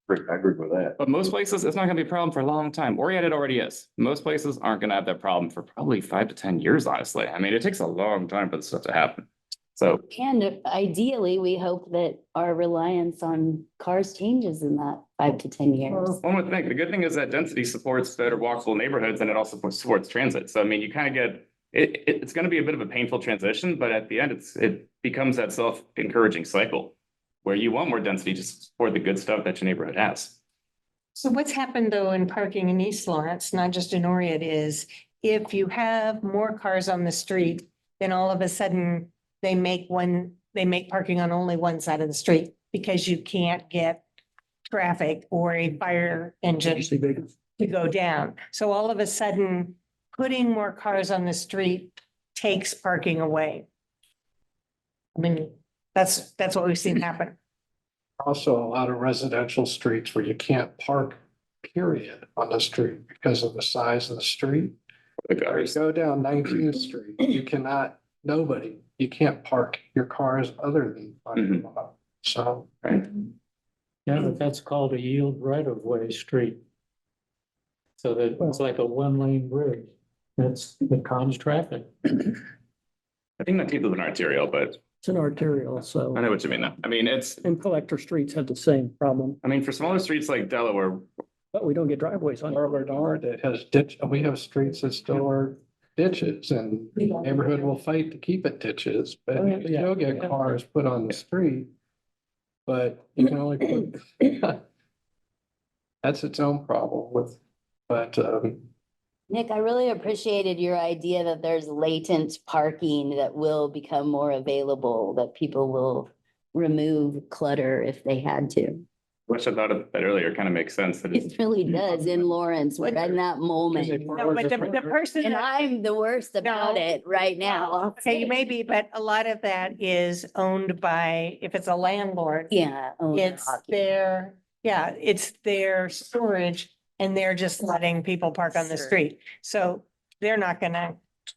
I agree with that. But most places, it's not going to be a problem for a long time. Or yet it already is. Most places aren't going to have that problem for probably 5 to 10 years, honestly. I mean, it takes a long time for this stuff to happen. So, And ideally, we hope that our reliance on cars changes in that 5 to 10 years. one would think, the good thing is that density supports better walkable neighborhoods and it also supports transit. So, I mean, you kind of get, it's going to be a bit of a painful transition, but at the end, it becomes that self-encouraging cycle where you want more density to support the good stuff that your neighborhood has. So what's happened though in parking in East Lawrence, not just in Oriat, is if you have more cars on the street, then all of a sudden they make parking on only one side of the street because you can't get traffic or a fire engine to go down. So all of a sudden, putting more cars on the street takes parking away. I mean, that's what we've seen happen. Also, a lot of residential streets where you can't park, period, on the street because of the size of the street. The gutters. Go down 19th Street, you cannot, you can't park your cars other than on your lot. So. Right. Yeah, but that's called a yield right of way street. So that it's like a 1-lane bridge. It calms traffic. I think that is an arterial, but It's an arterial, so, I know what you mean though. I mean, and collector streets have the same problem, for smaller streets like Delaware, but we don't get driveways on. Bernard, it has we have streets that still are ditches and the neighborhood will fight to keep it ditches, but Oh, yeah. you'll get cars put on the street. But you can only put, that's its own problem but Nick, I really appreciated your idea that there's latent parking that will become more available, that people will remove clutter if they had to. which I thought of that earlier, kind of makes sense. That It really does in Lawrence. We're in that moment. No, but the person. And that- I'm the worst about No. it right now. Okay, you may be, but a lot of that is owned by, if it's a landlord, Yeah. it's it's their storage and they're just letting people park on the Sure. street. So they're not gonna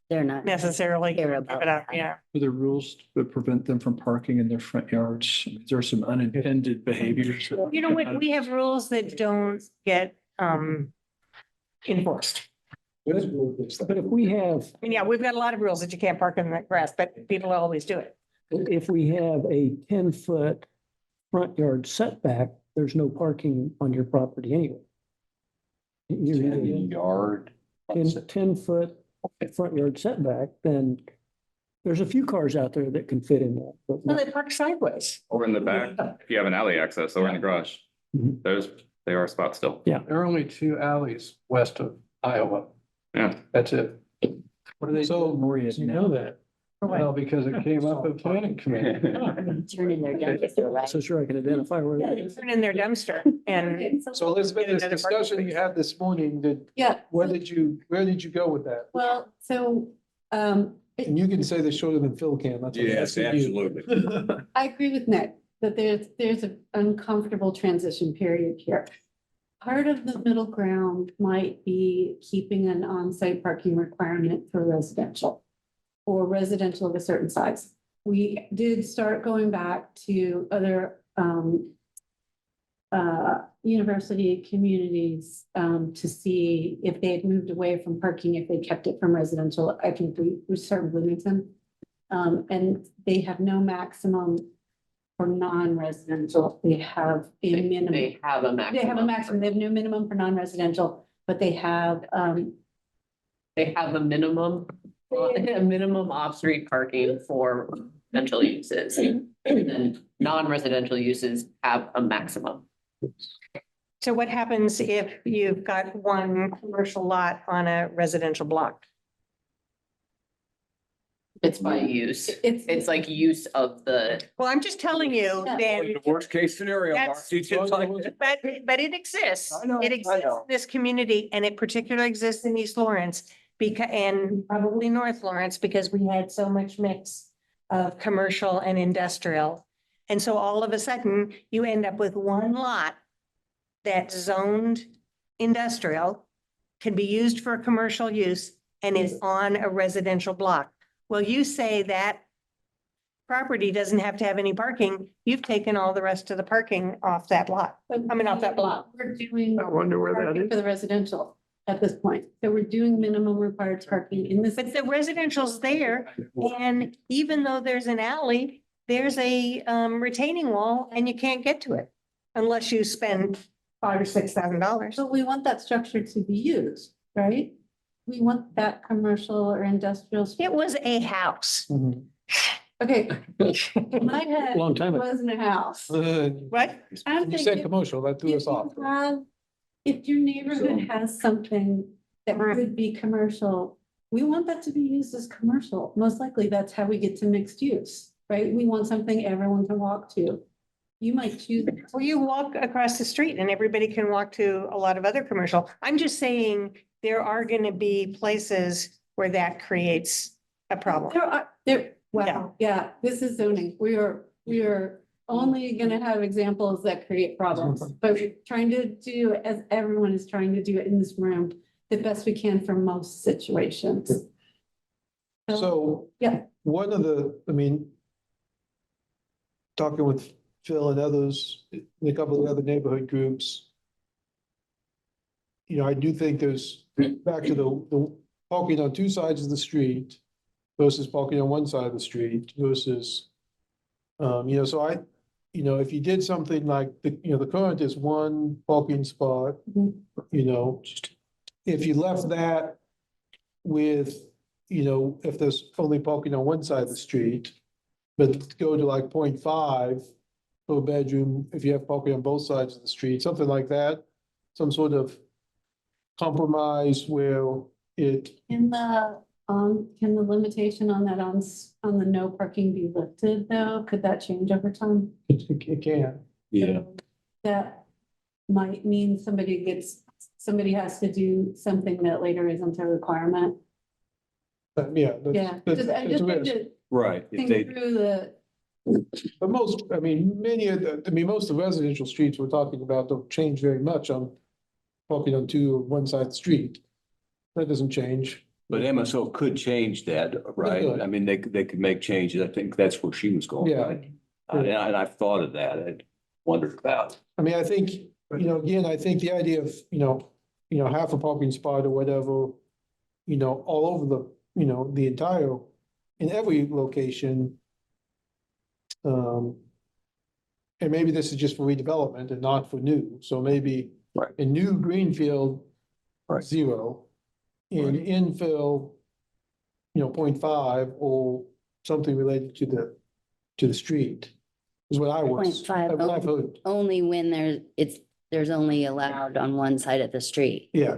They're not. necessarily give Care it about up, that. yeah. Are there rules that prevent them from parking in their front yards? There are some unintended behaviors. You know what, we have rules that don't get enforced. But if we have, I mean, yeah, we've got a lot of rules that you can't park in the grass, but people always do it. if we have a 10-foot front yard setback, there's no parking on your property anyway. You're either Yard. 10-foot front yard setback, then there's a few cars out there that can fit in that. But Well, not- they park sideways. Or in the back, if you have an alley access or in the garage, Mhm. they are spots still. there are only 2 alleys west of Iowa. Yeah. That's it. What are they So- doing, Maria? You know that. Well, because it came up at planning committee. Turn in their dumpster, right? So sure I can identify where that They is. turn in their dumpster and. So Elizabeth, this Another parking discussion you space. had this morning, Yeah. where did you go with that? Well, so, And you can say this shorter than Phil can. That's what I'm asking you. I agree with Nick that there's an uncomfortable transition period here. Part of the middle ground might be keeping an on-site parking requirement for residential or residential of a certain size. We did start going back to other university communities to see if they had moved away from parking, if they kept it from residential. I think we started Bloomington. And they have no maximum for non-residential. They have a minimum. They have a maximum. They have a maximum. They have no minimum for non-residential, but they have They have a minimum a minimum off-street parking for residential uses. And then non-residential uses have a maximum. So what happens if you've got one commercial lot on a residential block? It's by use. It's like use of the. Well, I'm just telling you, then, Worst case scenario. That's- Marcy, just like- but it exists. I know, It I exists know. in this community, and it particularly exists in East Lawrence and probably North Lawrence, because we had so much mix of commercial and industrial. And so all of a sudden, you end up with one lot that's zoned industrial, can be used for commercial use, and is on a residential block. Well, you say that property doesn't have to have any parking. You've taken all the rest of the parking off that lot. I mean, off that block. We're doing. I wonder where that parking is. For the residential at this point. So we're doing minimum required parking in this. But the residential's there, and even though there's an alley, there's a retaining wall, and you can't get to it unless you spend $5,000 or $6,000. So we want that structure to be used, right? We want that commercial or industrial. It was a house. Okay. In my head, Long it time ago. wasn't a house. What? I'm You said thinking, commercial, that threw if us off. you have, if your neighborhood has something that could be commercial, we want that to be used as commercial. Most likely, that's how we get to mixed use, right? We want something everyone can walk to. You might choose. Well, you walk across the street and everybody can walk to a lot of other commercial. I'm just saying there are gonna be places where that creates a problem. Wow, yeah, this is zoning. We are only gonna have examples that create problems. But we're trying to do, as everyone is trying to do it in this room, the best we can for most situations. So. Yeah. One of the, I mean. Talking with Phil and others, in a couple of other neighborhood groups. You know, I do think there's, back to the parking on two sides of the street versus parking on one side of the street versus. You know, so if you did something like, the current is one parking spot, Mhm. you know. If you left that with, if there's only parking on one side of the street, but go to like 0.5 per bedroom, if you have parking on both sides of the street, something like that, some sort of compromise where it, Can the limitation on that on the no parking be lifted though? Could that change over time? it can. Yeah. That might mean somebody has to do something that later isn't a requirement. But yeah. Yeah, that's I a just risk. need to Right. If think they, through the. But most of the residential streets we're talking about don't change very much on parking on one side of the street. That doesn't change. but MSO could change that, right? could. I mean, they could make changes. I think that's where she was going. Yeah. right? And I've thought of that. I wondered about. I mean, I think, again, I think the idea of, half a parking spot or whatever, all over the entire, in every location. And maybe this is just for redevelopment and not for new, so maybe. Right. In new greenfield. Right. 0. In infill. 0.5 or something related to the street. Is what I was. 0.5, what I've heard, Only when there's only allowed on one side of the street. yeah.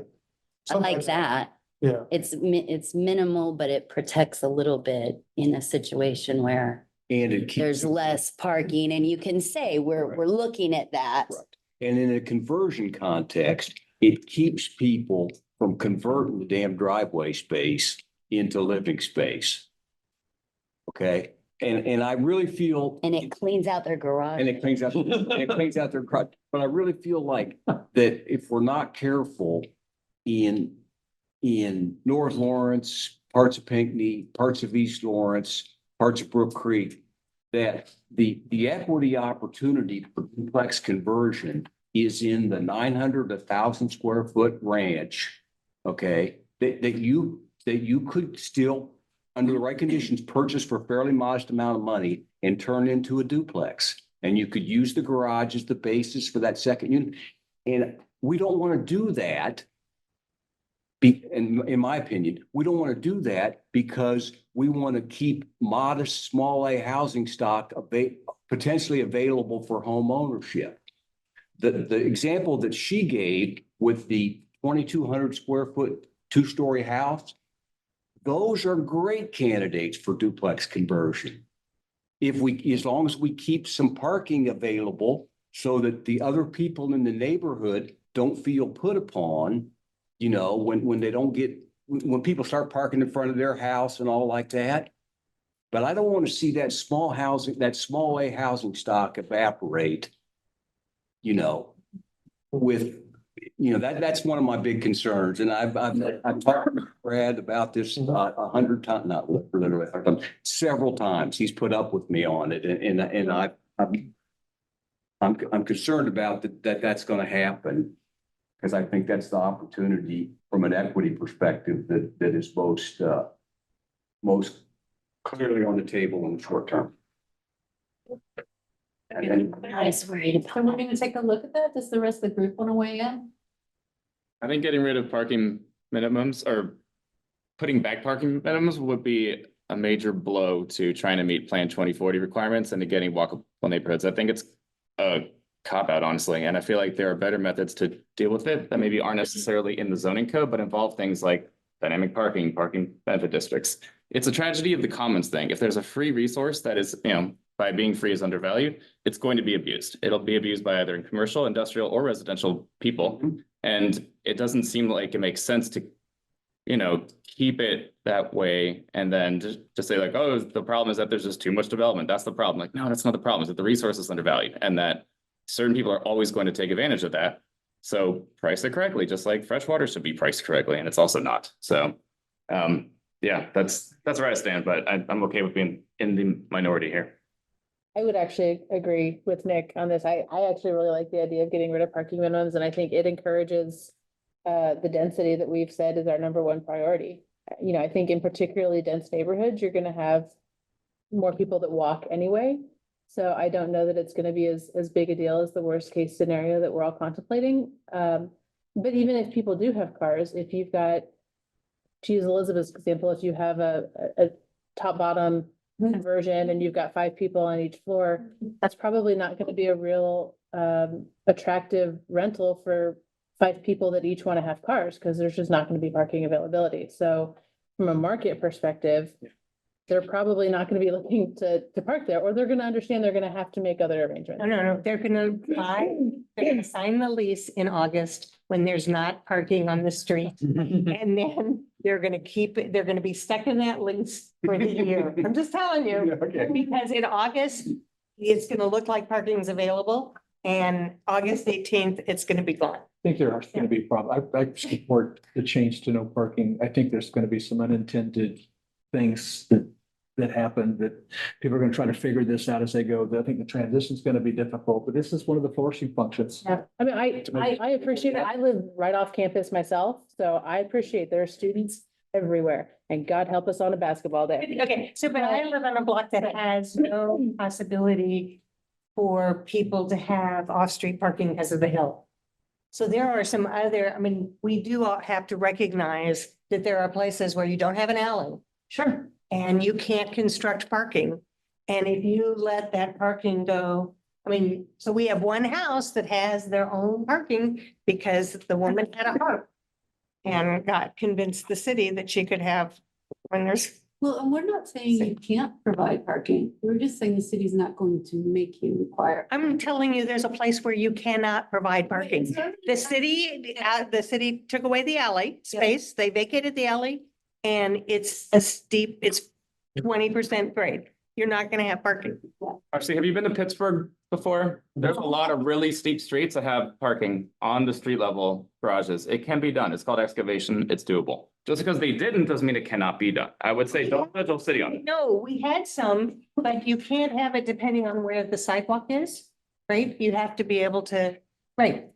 I like that. Yeah, It's minimal, but it protects a little bit in a situation where And it keeps. there's less parking and you can say, we're looking at that. Right. And in a conversion context, it keeps people from converting the damn driveway space into living space. Okay, and I really feel. And it cleans out their garage. And it cleans out their garage, but I really feel like that if we're not careful in North Lawrence, parts of Pinckney, parts of East Lawrence, parts of Brook Creek, that the equity opportunity for duplex conversion is in the 900 to 1,000 square foot ranch. Okay, that you could still, under the right conditions, purchase for a fairly modest amount of money and turn into a duplex. And you could use the garage as the basis for that second unit. And we don't want to do that in my opinion, we don't want to do that because we want to keep modest, small A housing stock potentially available for home ownership. The example that she gave with the 2,200 square foot, 2-story house, those are great candidates for duplex conversion. As long as we keep some parking available so that the other people in the neighborhood don't feel put upon, you know, when they don't get, when people start parking in front of their house and all like that. But I don't want to see that small A housing stock evaporate, you know, with, you know, that's one of my big concerns. And I've talked to Brad about this 100 times, not literally, several times. He's put up with me on it, and I'm concerned about that's going to happen, because I think that's the opportunity from an equity perspective that is most clearly on the table in the short term. And I was worried about So we're gonna take a look at that. Does the rest of the group want to weigh in? I think getting rid of parking minimums or putting back parking minimums would be a major blow to trying to meet Plan 2040 requirements and to getting walkable neighborhoods. I think it's a cop out, honestly. And I feel like there are better methods to deal with it that maybe aren't necessarily in the zoning code, but involve things like dynamic parking, parking benefit districts. It's a tragedy of the commons thing. If there's a free resource that is, you know, by being free is undervalued, it's going to be abused. It'll be abused by either commercial, industrial, or residential people. And it doesn't seem like it makes sense to, you know, keep it that way and then just say like, oh, the problem is that there's just too much development. That's the problem. Like, no, that's not the problem. Is that the resource is undervalued and that certain people are always going to take advantage of that. So price it correctly, just like fresh water should be priced correctly, and it's also not. So yeah, that's where I stand, but I'm okay with being in the minority here. I would actually agree with Nick on this. I actually really like the idea of getting rid of parking minimums, and I think it encourages the density that we've said is our number one priority. You know, I think in particularly dense neighborhoods, you're gonna have more people that walk anyway. So I don't know that it's gonna be as big a deal as the worst case scenario that we're all contemplating. But even if people do have cars, if you've got, to use Elizabeth's example, if you have a top bottom conversion and you've got 5 people on each floor, that's probably not going to be a real attractive rental for 5 people that each want to have cars, because there's just not going to be parking availability. So from a market perspective, they're probably not going to be looking to park there, or they're going to understand they're going to have to make other arrangements. No, they're gonna sign the lease in August when there's not parking on the street. And then they're gonna keep it, they're gonna be stuck in that lease for the year. I'm just telling you, because in August, it's gonna look like parking is available, and August 18th, it's gonna be gone. I think there are going to be problems. I support the change to no parking. I think there's going to be some unintended things that happen that people are going to try to figure this out as they go. I think the transition is going to be difficult, but this is one of the forcing functions. Yeah, I mean, I appreciate it. I live right off campus myself, so I appreciate there are students everywhere, and God help us on a basketball day. Okay, so but I live on a block that has no possibility for people to have off-street parking because of the hill. So there are some other, I mean, we do all have to recognize that there are places where you don't have an alley. Sure. And you can't construct parking. And if you let that parking go, I mean, so we have one house that has their own parking because the woman had a heart and got convinced the city that she could have when there's. Well, and we're not saying you can't provide parking. We're just saying the city's not going to make you require. I'm telling you, there's a place where you cannot provide parking. The city took away the alley space. They vacated the alley. And it's a steep, it's 20% grade. You're not gonna have parking. Actually, have you been to Pittsburgh before? There's a lot of really steep streets that have parking on the street level garages. It can be done. It's called excavation. It's doable. Just because they didn't doesn't mean it cannot be done. I would say don't judge the city on it. No, we had some, but you can't have it depending on where the sidewalk is, right? You have to be able to, right.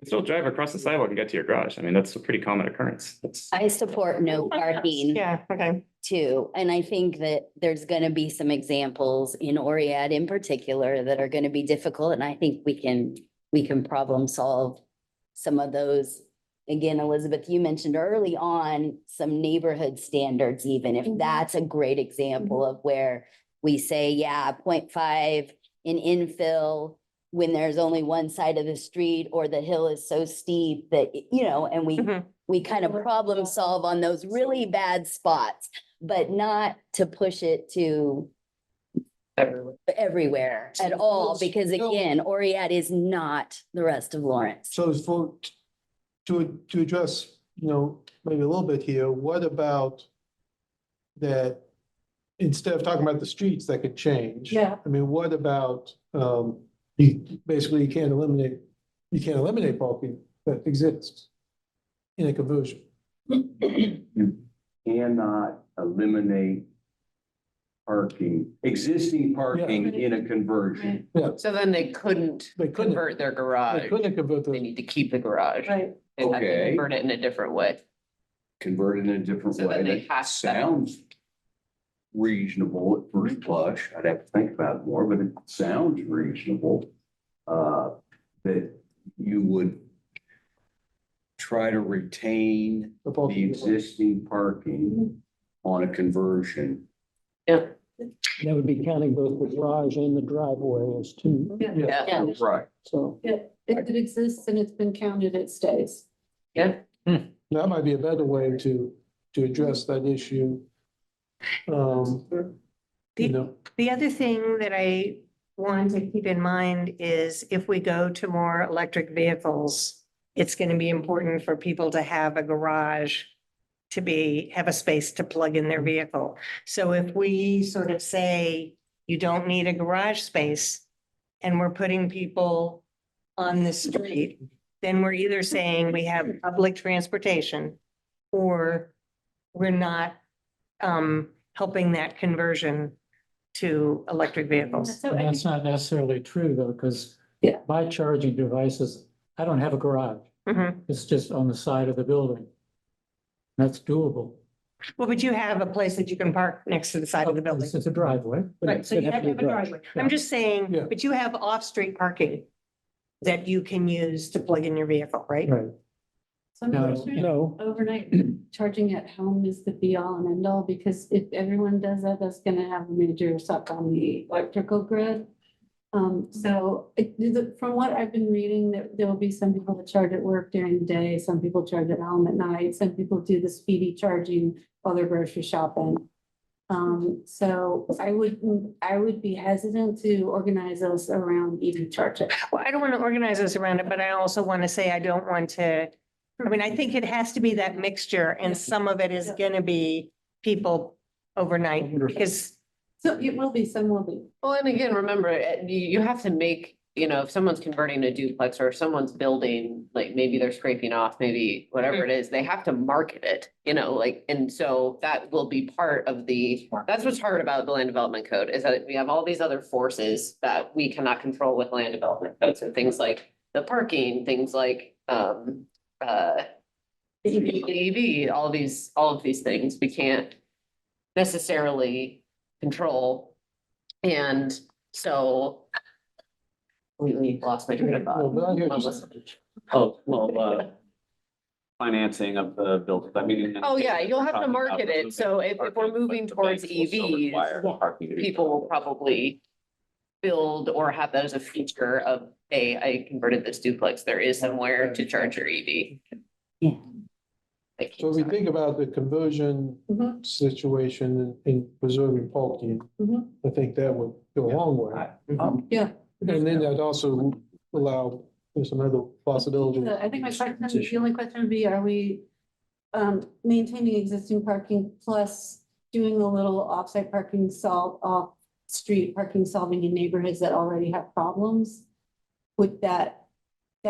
You still drive across the sidewalk and get to your garage. I mean, that's a pretty common occurrence. I support no parking Yeah, okay. too. And I think that there's gonna be some examples in Oriad in particular that are gonna be difficult. And I think we can problem solve some of those again, Elizabeth, you mentioned early on some neighborhood standards, even if Mhm. that's a great example of where we say, yeah, 0.5 in infill when there's only one side of the street or the hill is so steep that, you know, and Mhm. we kind of problem solve on those really bad spots, but not to push it to everywhere at all, because again, Oriat is not the rest of Lawrence. So for, to address, you know, maybe a little bit here, what about that, instead of talking about the streets that could change? Yeah. I mean, what about, you can't eliminate parking that exists in a conversion. You cannot eliminate existing parking in a conversion. So then they couldn't They couldn't, convert their they garage. couldn't convert They the, need to keep the garage Right. and have to Okay. convert it in a different way. Convert it in a different So way. then they That have to- sounds reasonable at first blush. I'd have to think about it more, but it sounds reasonable. That you would try to retain the the parking. existing parking on a conversion. That would be counting both the garage and the driveway as two, Yeah. Right. so. If it exists and it's been counted, it stays. That might be a better way to address that issue. You know, The other thing that I want to keep in mind is if we go to more electric vehicles, it's going to be important for people to have a garage to have a space to plug in their vehicle. So if we sort of say you don't need a garage space and we're putting people on the street, then we're either saying we have public transportation or we're not helping that conversion to electric vehicles. So I That's think, not necessarily true though, because Yeah. my charging devices, I don't have a garage. Mhm. It's just on the side of the building. That's doable. Well, but you have a place that you can park next to the side of the building. It's a driveway. but Right, it so could you have to have a garage. driveway. Yeah. I'm just saying, Yeah. but you have off-street parking that you can use to plug in your vehicle, right? Right. some No, people No, overnight charging at home is the be all and end all, because if everyone does that, that's gonna have a major suck on the electrical grid. From what I've been reading, there will be some people that charge at work during the day, some people charge at home at night, some people do the speedy charging while they're grocery shopping. So I would be hesitant to organize us around EV charging. Well, I don't want to organize us around it, but I also want to say I don't want to, I mean, I think it has to be that mixture and some of it is gonna be people overnight because So it will be, some will be. Well, and again, remember, you have to make, if someone's converting a duplex or if someone's building, like maybe they're scraping off, maybe whatever it is, they have to market it, and so that will be part of that's what's hard about the land development code is that we have all these other forces that we cannot control with land development code. So things like the parking, things like, EV, all of these things we can't necessarily control. And so completely lost my train of well, but I hear what you're thought. saying. Oh, well, financing of the building, I mean. Oh, yeah, you'll have to market it. So if we're moving towards EVs, people will probably build or have that as a feature of, hey, I converted this duplex. There is somewhere to charge your EV. Yeah. So if we think about the conversion Mhm. situation in preserving parking, Mhm. I think that would go a long way. Yeah. And then that also allow, there's another possibility. I think the only question would be, are we maintaining existing parking plus doing a little offsite parking off-street parking solving in neighborhoods that already have problems? That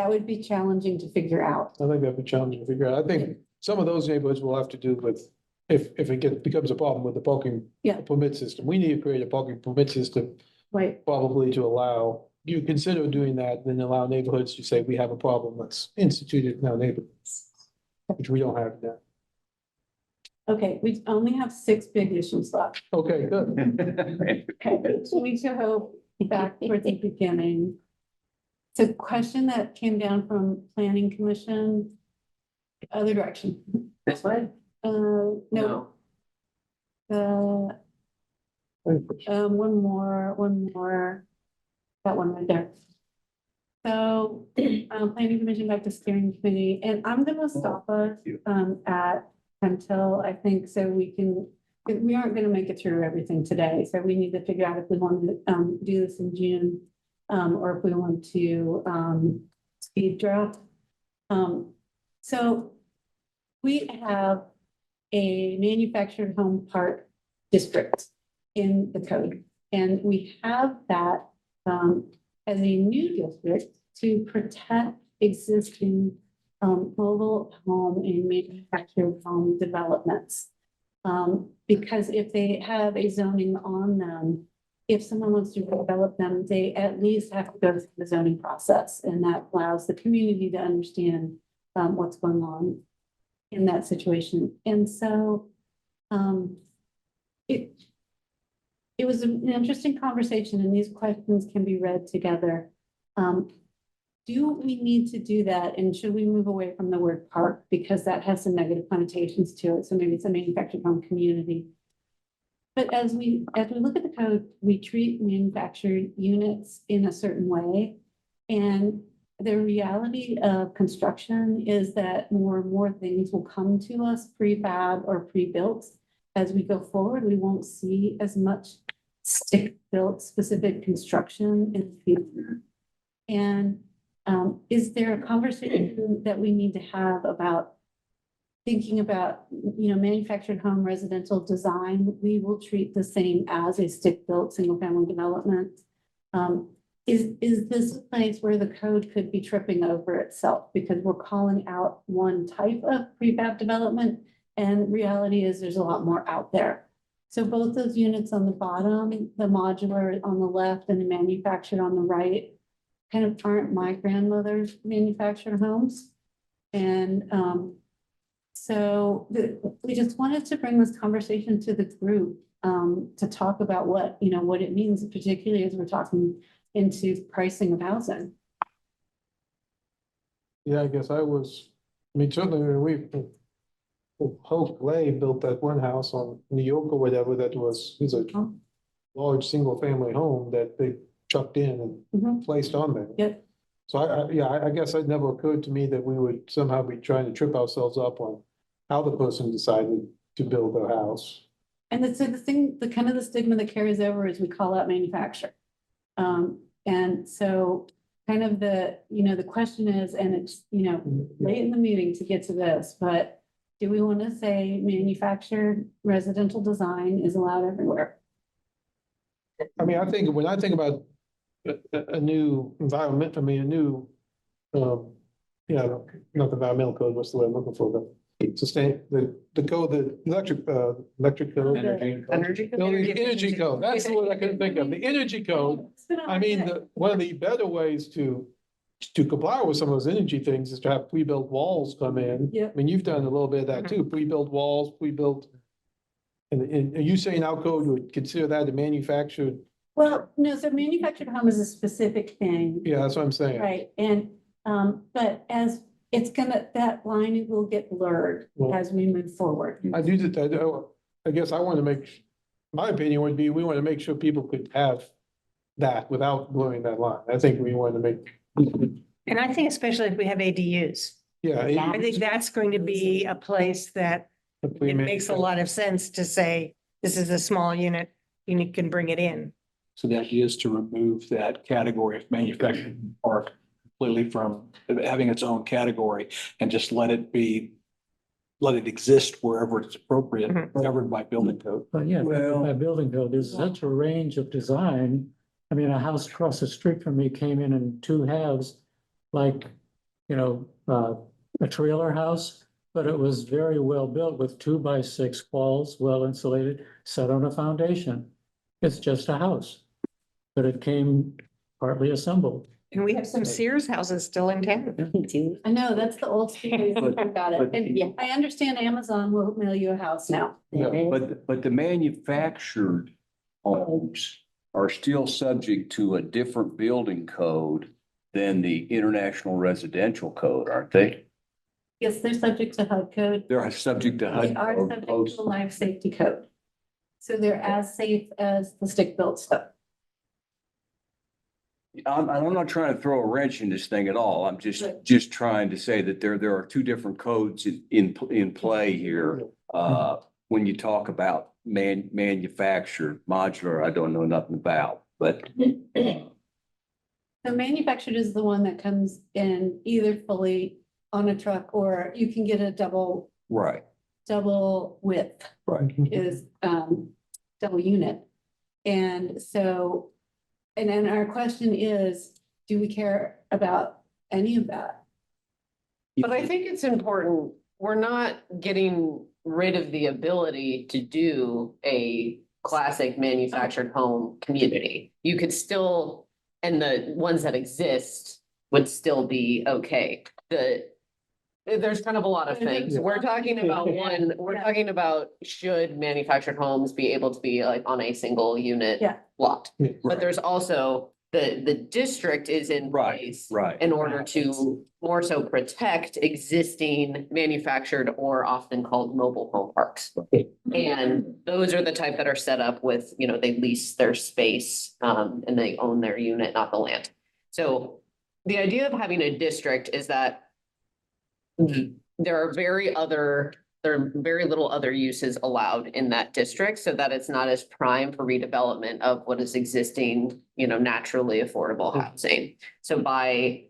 would be challenging to figure out. I think that'd be challenging to figure out. I think some of those neighborhoods will have to do with, if it becomes a problem with the parking Yeah. permit system. We need to create a parking permit system Right. probably to allow, you consider doing that, then allow neighborhoods to say, we have a problem, let's institute it in our neighborhoods, which we don't have now. Okay, we only have 6 big issues left. Okay, good. Okay, so we should go back towards the beginning. It's a question that came down from planning commission. Other direction. This way? No, one more, that one right there. So, planning commission back to steering committee, and I'm gonna stop us, at, until I think, so we can, we aren't gonna make it through everything today, so we need to figure out if we want to, do this in June, or if we want to, speed draft. So we have a manufactured home park district in the code. And we have that as a new district to protect existing mobile home and manufactured home developments. Because if they have a zoning on them, if someone wants to develop them, they at least have to go through the zoning process. And that allows the community to understand what's going on in that situation. And so it was an interesting conversation, and these questions can be read together. Do we need to do that? And should we move away from the word park? Because that has some negative connotations to it. So maybe it's a manufactured home community. But as we look at the code, we treat manufactured units in a certain way. And the reality of construction is that more and more things will come to us prefab or pre-built. As we go forward, we won't see as much stick-built specific construction in the future. And is there a conversation that we need to have about thinking about, manufactured home residential design? We will treat the same as a stick-built single-family development. Is this a place where the code could be tripping over itself because we're calling out one type of prefab development, and reality is there's a lot more out there. So both those units on the bottom, the modular on the left and the manufactured on the right, kind of aren't my grandmother's manufactured homes. And we just wanted to bring this conversation to the group to talk about what it means, particularly as we're talking into pricing of housing. Yeah, I guess certainly when Hope Clay built that one house on New York or whatever, that was a large single family home that they chucked in and placed on there. Yep. So I guess it never occurred to me that we would somehow be trying to trip ourselves up on how the person decided to build their house. And the kind of the stigma that carries over is we call out manufacturer. And so kind of the question is, and it's, late in the meeting to get to this, but do we want to say manufactured residential design is allowed everywhere? I mean, when I think about a new environment, not the environmental code, what's the word I'm looking for, the code, the electric code. Energy. No, the energy code, that's the word I couldn't think of, the energy code. I mean, one of the better ways to comply with some of those energy things is to have pre-built walls come in. Yeah. I mean, you've done a little bit of that too, pre-built walls, and are you saying our code would consider that a manufactured? Well, no, so manufactured home is a specific thing. Yeah, that's what I'm saying. Right, and, but as it's that line will get blurred Well, as we move forward. I guess my opinion would be, we want to make sure people could have that without blurring that line. I think we want to make. And I think especially if we have ADUs, Yeah. I think that's going to be a place that it makes a lot of sense to say, this is a small unit, you can bring it in. So the idea is to remove that category of manufactured park completely from having its own category and just let it exist wherever it's appropriate, governed by building code. But yeah, by building code, there's such a range of design. I mean, a house across the street from me came in two halves, like, a trailer house, but it was very well built with 2x6 walls, well insulated, set on a foundation. It's just a house, but it came partly assembled. And we have some Sears houses still in town. I know, that's the old story about it, and yeah. I understand Amazon will mail you a house now. But the manufactured homes are still subject to a different building code than the International Residential Code, aren't they? Yes, they're subject to HUD code. They're subject to They HUD are code subject post. to the life safety code. So they're as safe as the stick-built stuff. I'm not trying to throw a wrench in this thing at all. I'm just trying to say that there are two different codes in play here. When you talk about manufactured, modular, I don't know nothing about, but The manufactured is the one that comes in either fully on a truck, or you can get a double right, width right. is double unit. And so, and then our question is, do we care about any of that? But I think it's important, we're not getting rid of the ability to do a classic manufactured home community. You could still, and the ones that exist would still be okay. There's kind of a lot of things. We're talking about we're talking about should manufactured homes be able to be like on a single unit Yeah. lot? But Right. there's also the district is in place Right. in order to more so protect existing manufactured or often called mobile home parks. And those are the type that are set up with, you know, they lease their space and they own their unit, not the land. So the idea of having a district is that there are very little other uses allowed in that district, so that it's not as prime for redevelopment of what is existing, you know, naturally affordable housing. So by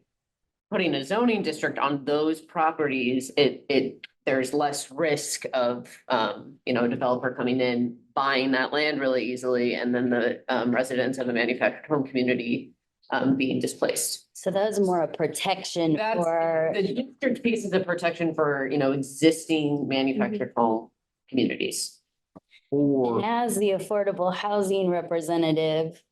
putting a zoning district on those properties, there's less risk of, you know, a developer coming in, buying that land really easily, and then the residents of a manufactured home community being displaced. So that was more a protection That's for, the district piece is a protection for, you know, existing manufactured home communities. Or and as the affordable housing representative,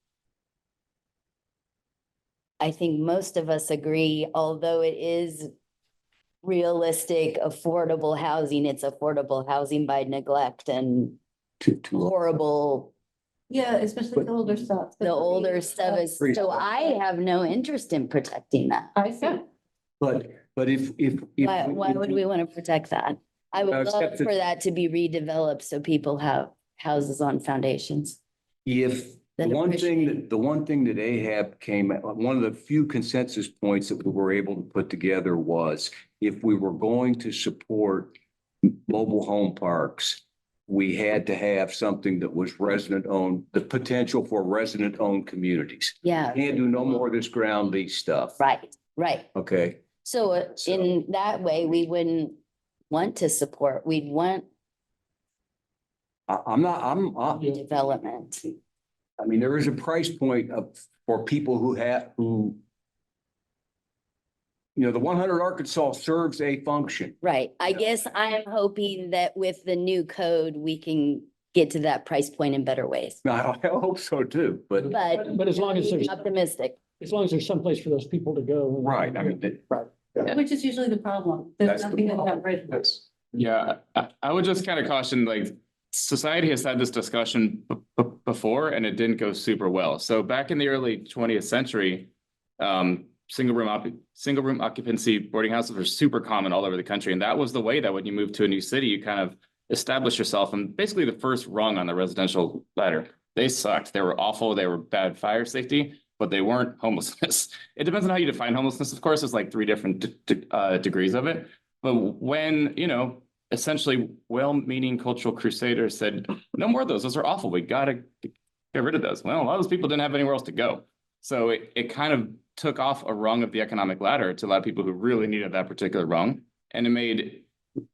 I think most of us agree, although it is realistic, affordable housing, it's affordable housing by neglect and horrible. Yeah, especially the older stuff. The older stuff is, so I have no interest in protecting that. I see. but if. Why would we want to protect that? I would Except love that- for that to be redeveloped so people have houses on foundations. If the That one thing appreciate- the one thing that AHAB one of the few consensus points that we were able to put together was if we were going to support mobile home parks, we had to have something that was resident owned, the potential for resident owned communities. Yeah, Can't do no more of this ground lease stuff. right. Okay, So in that way, we wouldn't want to support, we'd want I'm development. I mean, there is a price point for people who you know, the 100 Arkansas serves a function. Right. I guess I'm hoping that with the new code, we can get to that price point in better ways. I hope so too, but But as long as there's, Optimistic. as long as there's someplace for those people to go. right, I mean, Which is usually the problem. There's nothing in that right. Yeah, I would just kind of caution, like, society has had this discussion before and it didn't go super well. So back in the early 20th century, single room occupancy boarding houses were super common all over the country. And that was the way that when you move to a new city, you kind of establish yourself and basically the first rung on the residential ladder. They sucked. They were awful. They were bad fire safety, but they weren't homelessness. It depends on how you define homelessness. Of course, there's like 3 different degrees of it. But when, you know, essentially well-meaning cultural crusaders said, no more of those. Those are awful. We got to get rid of those. Well, a lot of those people didn't have anywhere else to go. So it kind of took off a rung of the economic ladder to allow people who really needed that particular rung. And it made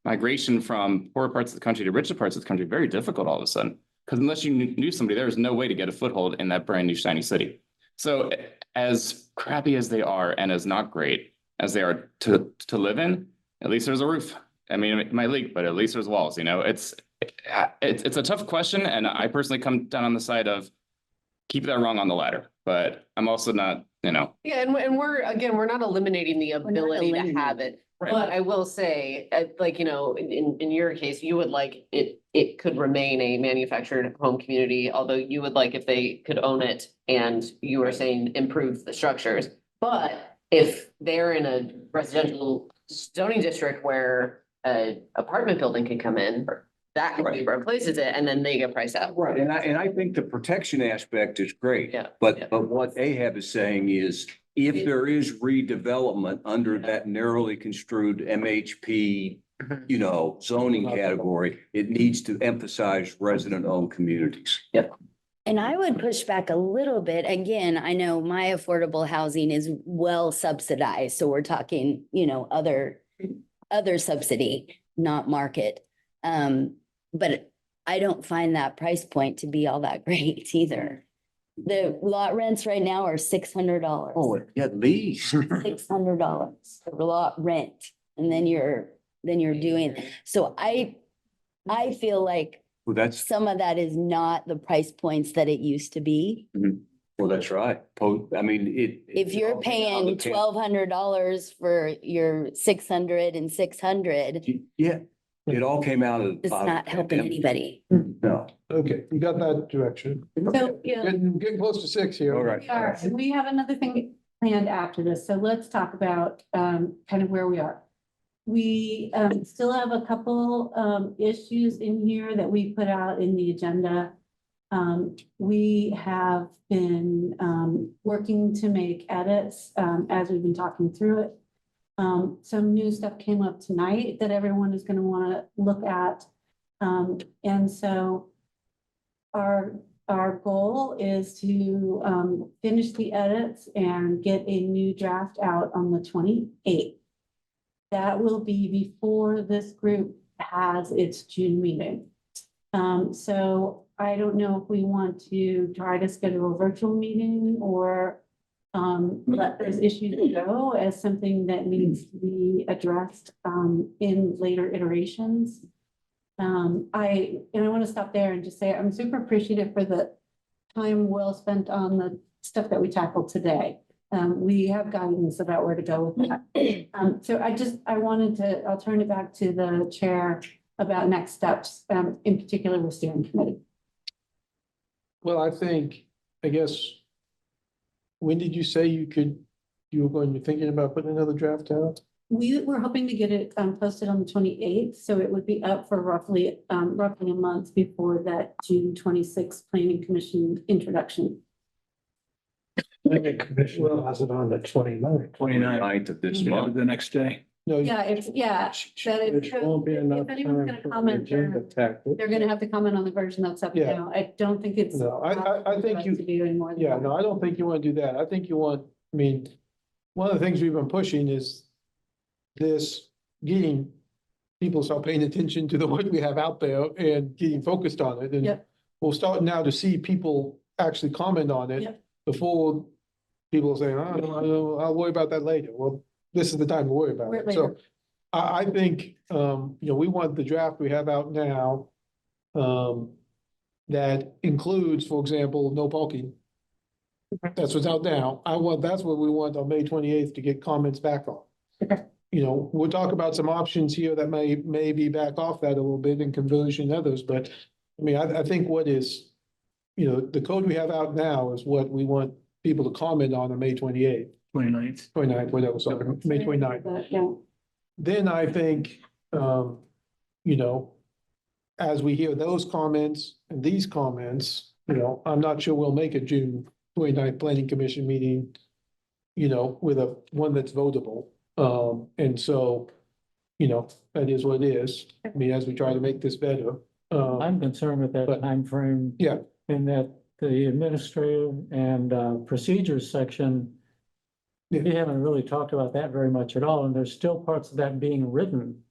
migration from poorer parts of the country to richer parts of the country very difficult all of a sudden. Because unless you knew somebody, there was no way to get a foothold in that brand new shiny city. So as crappy as they are and as not great as they are to live in, at least there's a roof. I mean, it might leak, but at least there's walls, you know. It's a tough question. And I personally come down on the side of keep that rung on the ladder. But I'm also not, you know. Yeah, and we're not eliminating the ability to have it. Right. But I will say, like, you know, in your case, you would like it could remain a manufactured home community, although you would like if they could own it and you were saying improve the structures. But if they're in a residential zoning district where a apartment building can come in, that replaces it, and then they get priced out. Right, and I think the protection aspect is great. Yeah. But what Ahab is saying is, if there is redevelopment under that narrowly construed MHP, you know, zoning category, it needs to emphasize resident-owned communities. And I would push back a little bit. Again, I know my affordable housing is well subsidized, so we're talking, you know, other subsidy, not market. But I don't find that price point to be all that great either. The lot rents right now are $600. Oh, at least. $600 for lot rent, and then you're doing, so I feel like Well, that's, some of that is not the price points that it used to be. well, that's right. I mean, it. If you're paying $1,200 for your 600 and 600, Yeah, it all came out of. it's not helping anybody. No. Okay, you got that direction. So, yeah, Getting close to 6 here. All right. we are, and we have another thing planned after this, so let's talk about, kind of where we are. We, still have a couple, issues in here that we put out in the agenda. We have been, working to make edits, as we've been talking through it. Some new stuff came up tonight that everyone is gonna wanna look at. And so our goal is to, finish the edits and get a new draft out on the 28th. That will be before this group has its June meeting. So I don't know if we want to try to schedule a virtual meeting or let those issues go as something that needs to be addressed in later iterations. I want to stop there and just say I'm super appreciative for the time well spent on the stuff that we tackled today. We have guidance about where to go with that. So I'll turn it back to the chair about next steps, in particular with steering committee. Well, I guess, when did you say you were going to be thinking about putting another draft out? We were hoping to get it posted on the 28th, so it would be up for roughly a month before that June 26th planning commission introduction. The commission has it on the 29th. 29th of this month. The next day. No, Yeah, that is. Which won't be enough If anyone's time gonna for comment, agenda tactics. they're gonna have to comment on the version that's up Yeah. now. I don't think it's. No, I think possible to do any more than yeah, that. no, I don't think you want to do that. I think you want, one of the things we've been pushing is this getting people start paying attention to the work we have out there and getting focused on it. And Yep. we'll start now to see people actually comment on it Yep. before people say, oh, I'll worry about that later. Well, this is the time to worry about Worry it. later. So I think, we want the draft we have out now that includes, for example, no parking. That's what's out now. That's what we want on May 28th to get comments back on. Okay. We'll talk about some options here that may be back off that a little bit in conversion others, but I think what is, the code we have out now is what we want people to comment on May 28th, 29th. 29th, whatever, so May 29th. But, yeah. Then I think, as we hear those comments and these comments, I'm not sure we'll make a June 29th planning commission meeting, with one that's votable. And so, that is what it is. As we try to make this better. I'm concerned with that but- timeframe. Yeah. In that the administrative and procedures section, Yeah. we haven't really talked about that very much at all, and there's still parts of that being written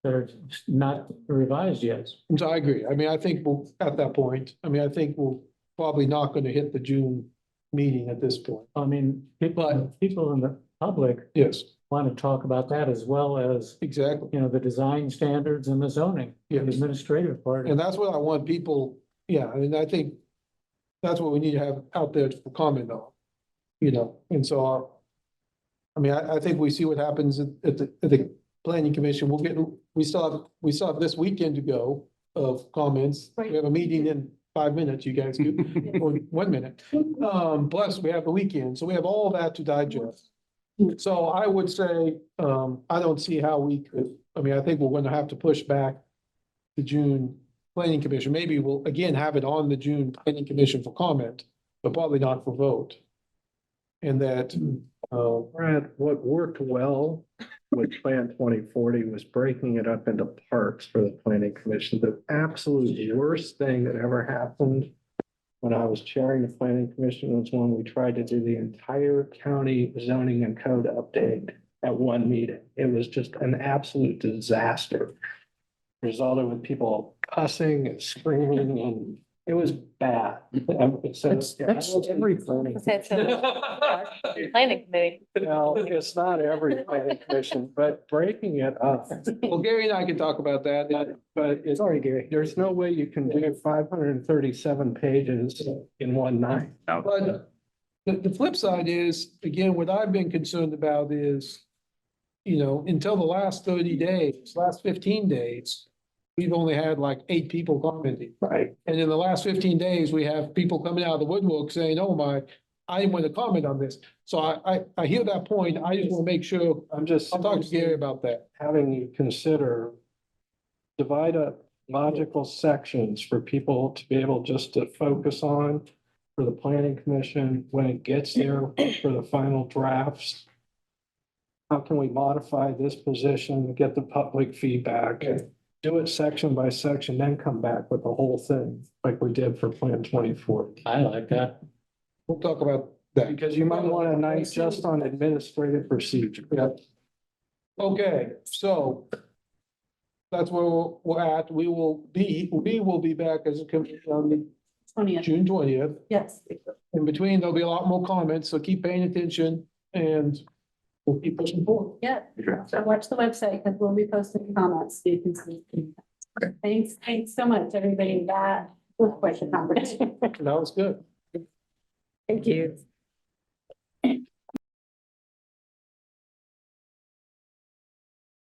that are not revised yet. And so I agree. I think we'll, at that point, I think we're probably not gonna hit the June meeting at this point. I mean, people in the public Yes, want to talk about that as well as, exactly. the design standards and the zoning, the Yes. administrative part. And that's what I want people, I think that's what we need to have out there to comment on. And so, I think we see what happens at the planning commission. We still have this weekend to go of comments. Right. We have a meeting in 5 minutes, you guys do, or 1 minute. Plus we have the weekend, so we have all that to digest. So I would say, I don't see how we could, I mean, I think we're gonna have to push back the June planning commission. Maybe we'll again have it on the June planning commission for comment, but probably not for vote. And that, Brad, what worked well with Plan 2040 was breaking it up into parts for the planning commission. The absolute worst thing that ever happened when I was chairing the planning commission was when we tried to do the entire county zoning and code update at one meeting. It was just an absolute disaster. Resulted with people cussing and screaming, and it was bad. So, That's every planning. Planning committee. Well, it's not every planning commission, but breaking it up. well, Gary and I can talk about that. But it's, Sorry, Gary. there's no way you can do 537 pages in one night. But the flip side is, again, what I've been concerned about is, you know, until the last 30 days, last 15 days, we've only had like 8 people commenting. Right. And in the last 15 days, we have people coming out of the woodwork saying, oh my, I want to comment on this. So I hear that point. I just want to make sure, I'm just. I'll talk to Gary about that. Having you consider divide up logical sections for people to be able just to focus on for the planning commission when it gets there for the final drafts. How can we modify this position, get the public feedback, do it section by section, then come back with the whole thing like we did for Plan 24? I like that. We'll talk about that. Because you might want a night just on administrative procedure. Okay, so that's where we're at. We will be back as a committee on the 20th, June 20th. yes. In between, there'll be a lot more comments, so keep paying attention and we'll keep pushing forward. Yeah, so watch the website because we'll be posting comments. So you can see. Thanks so much, everybody. That was quite a conversation. That was good. Thank you.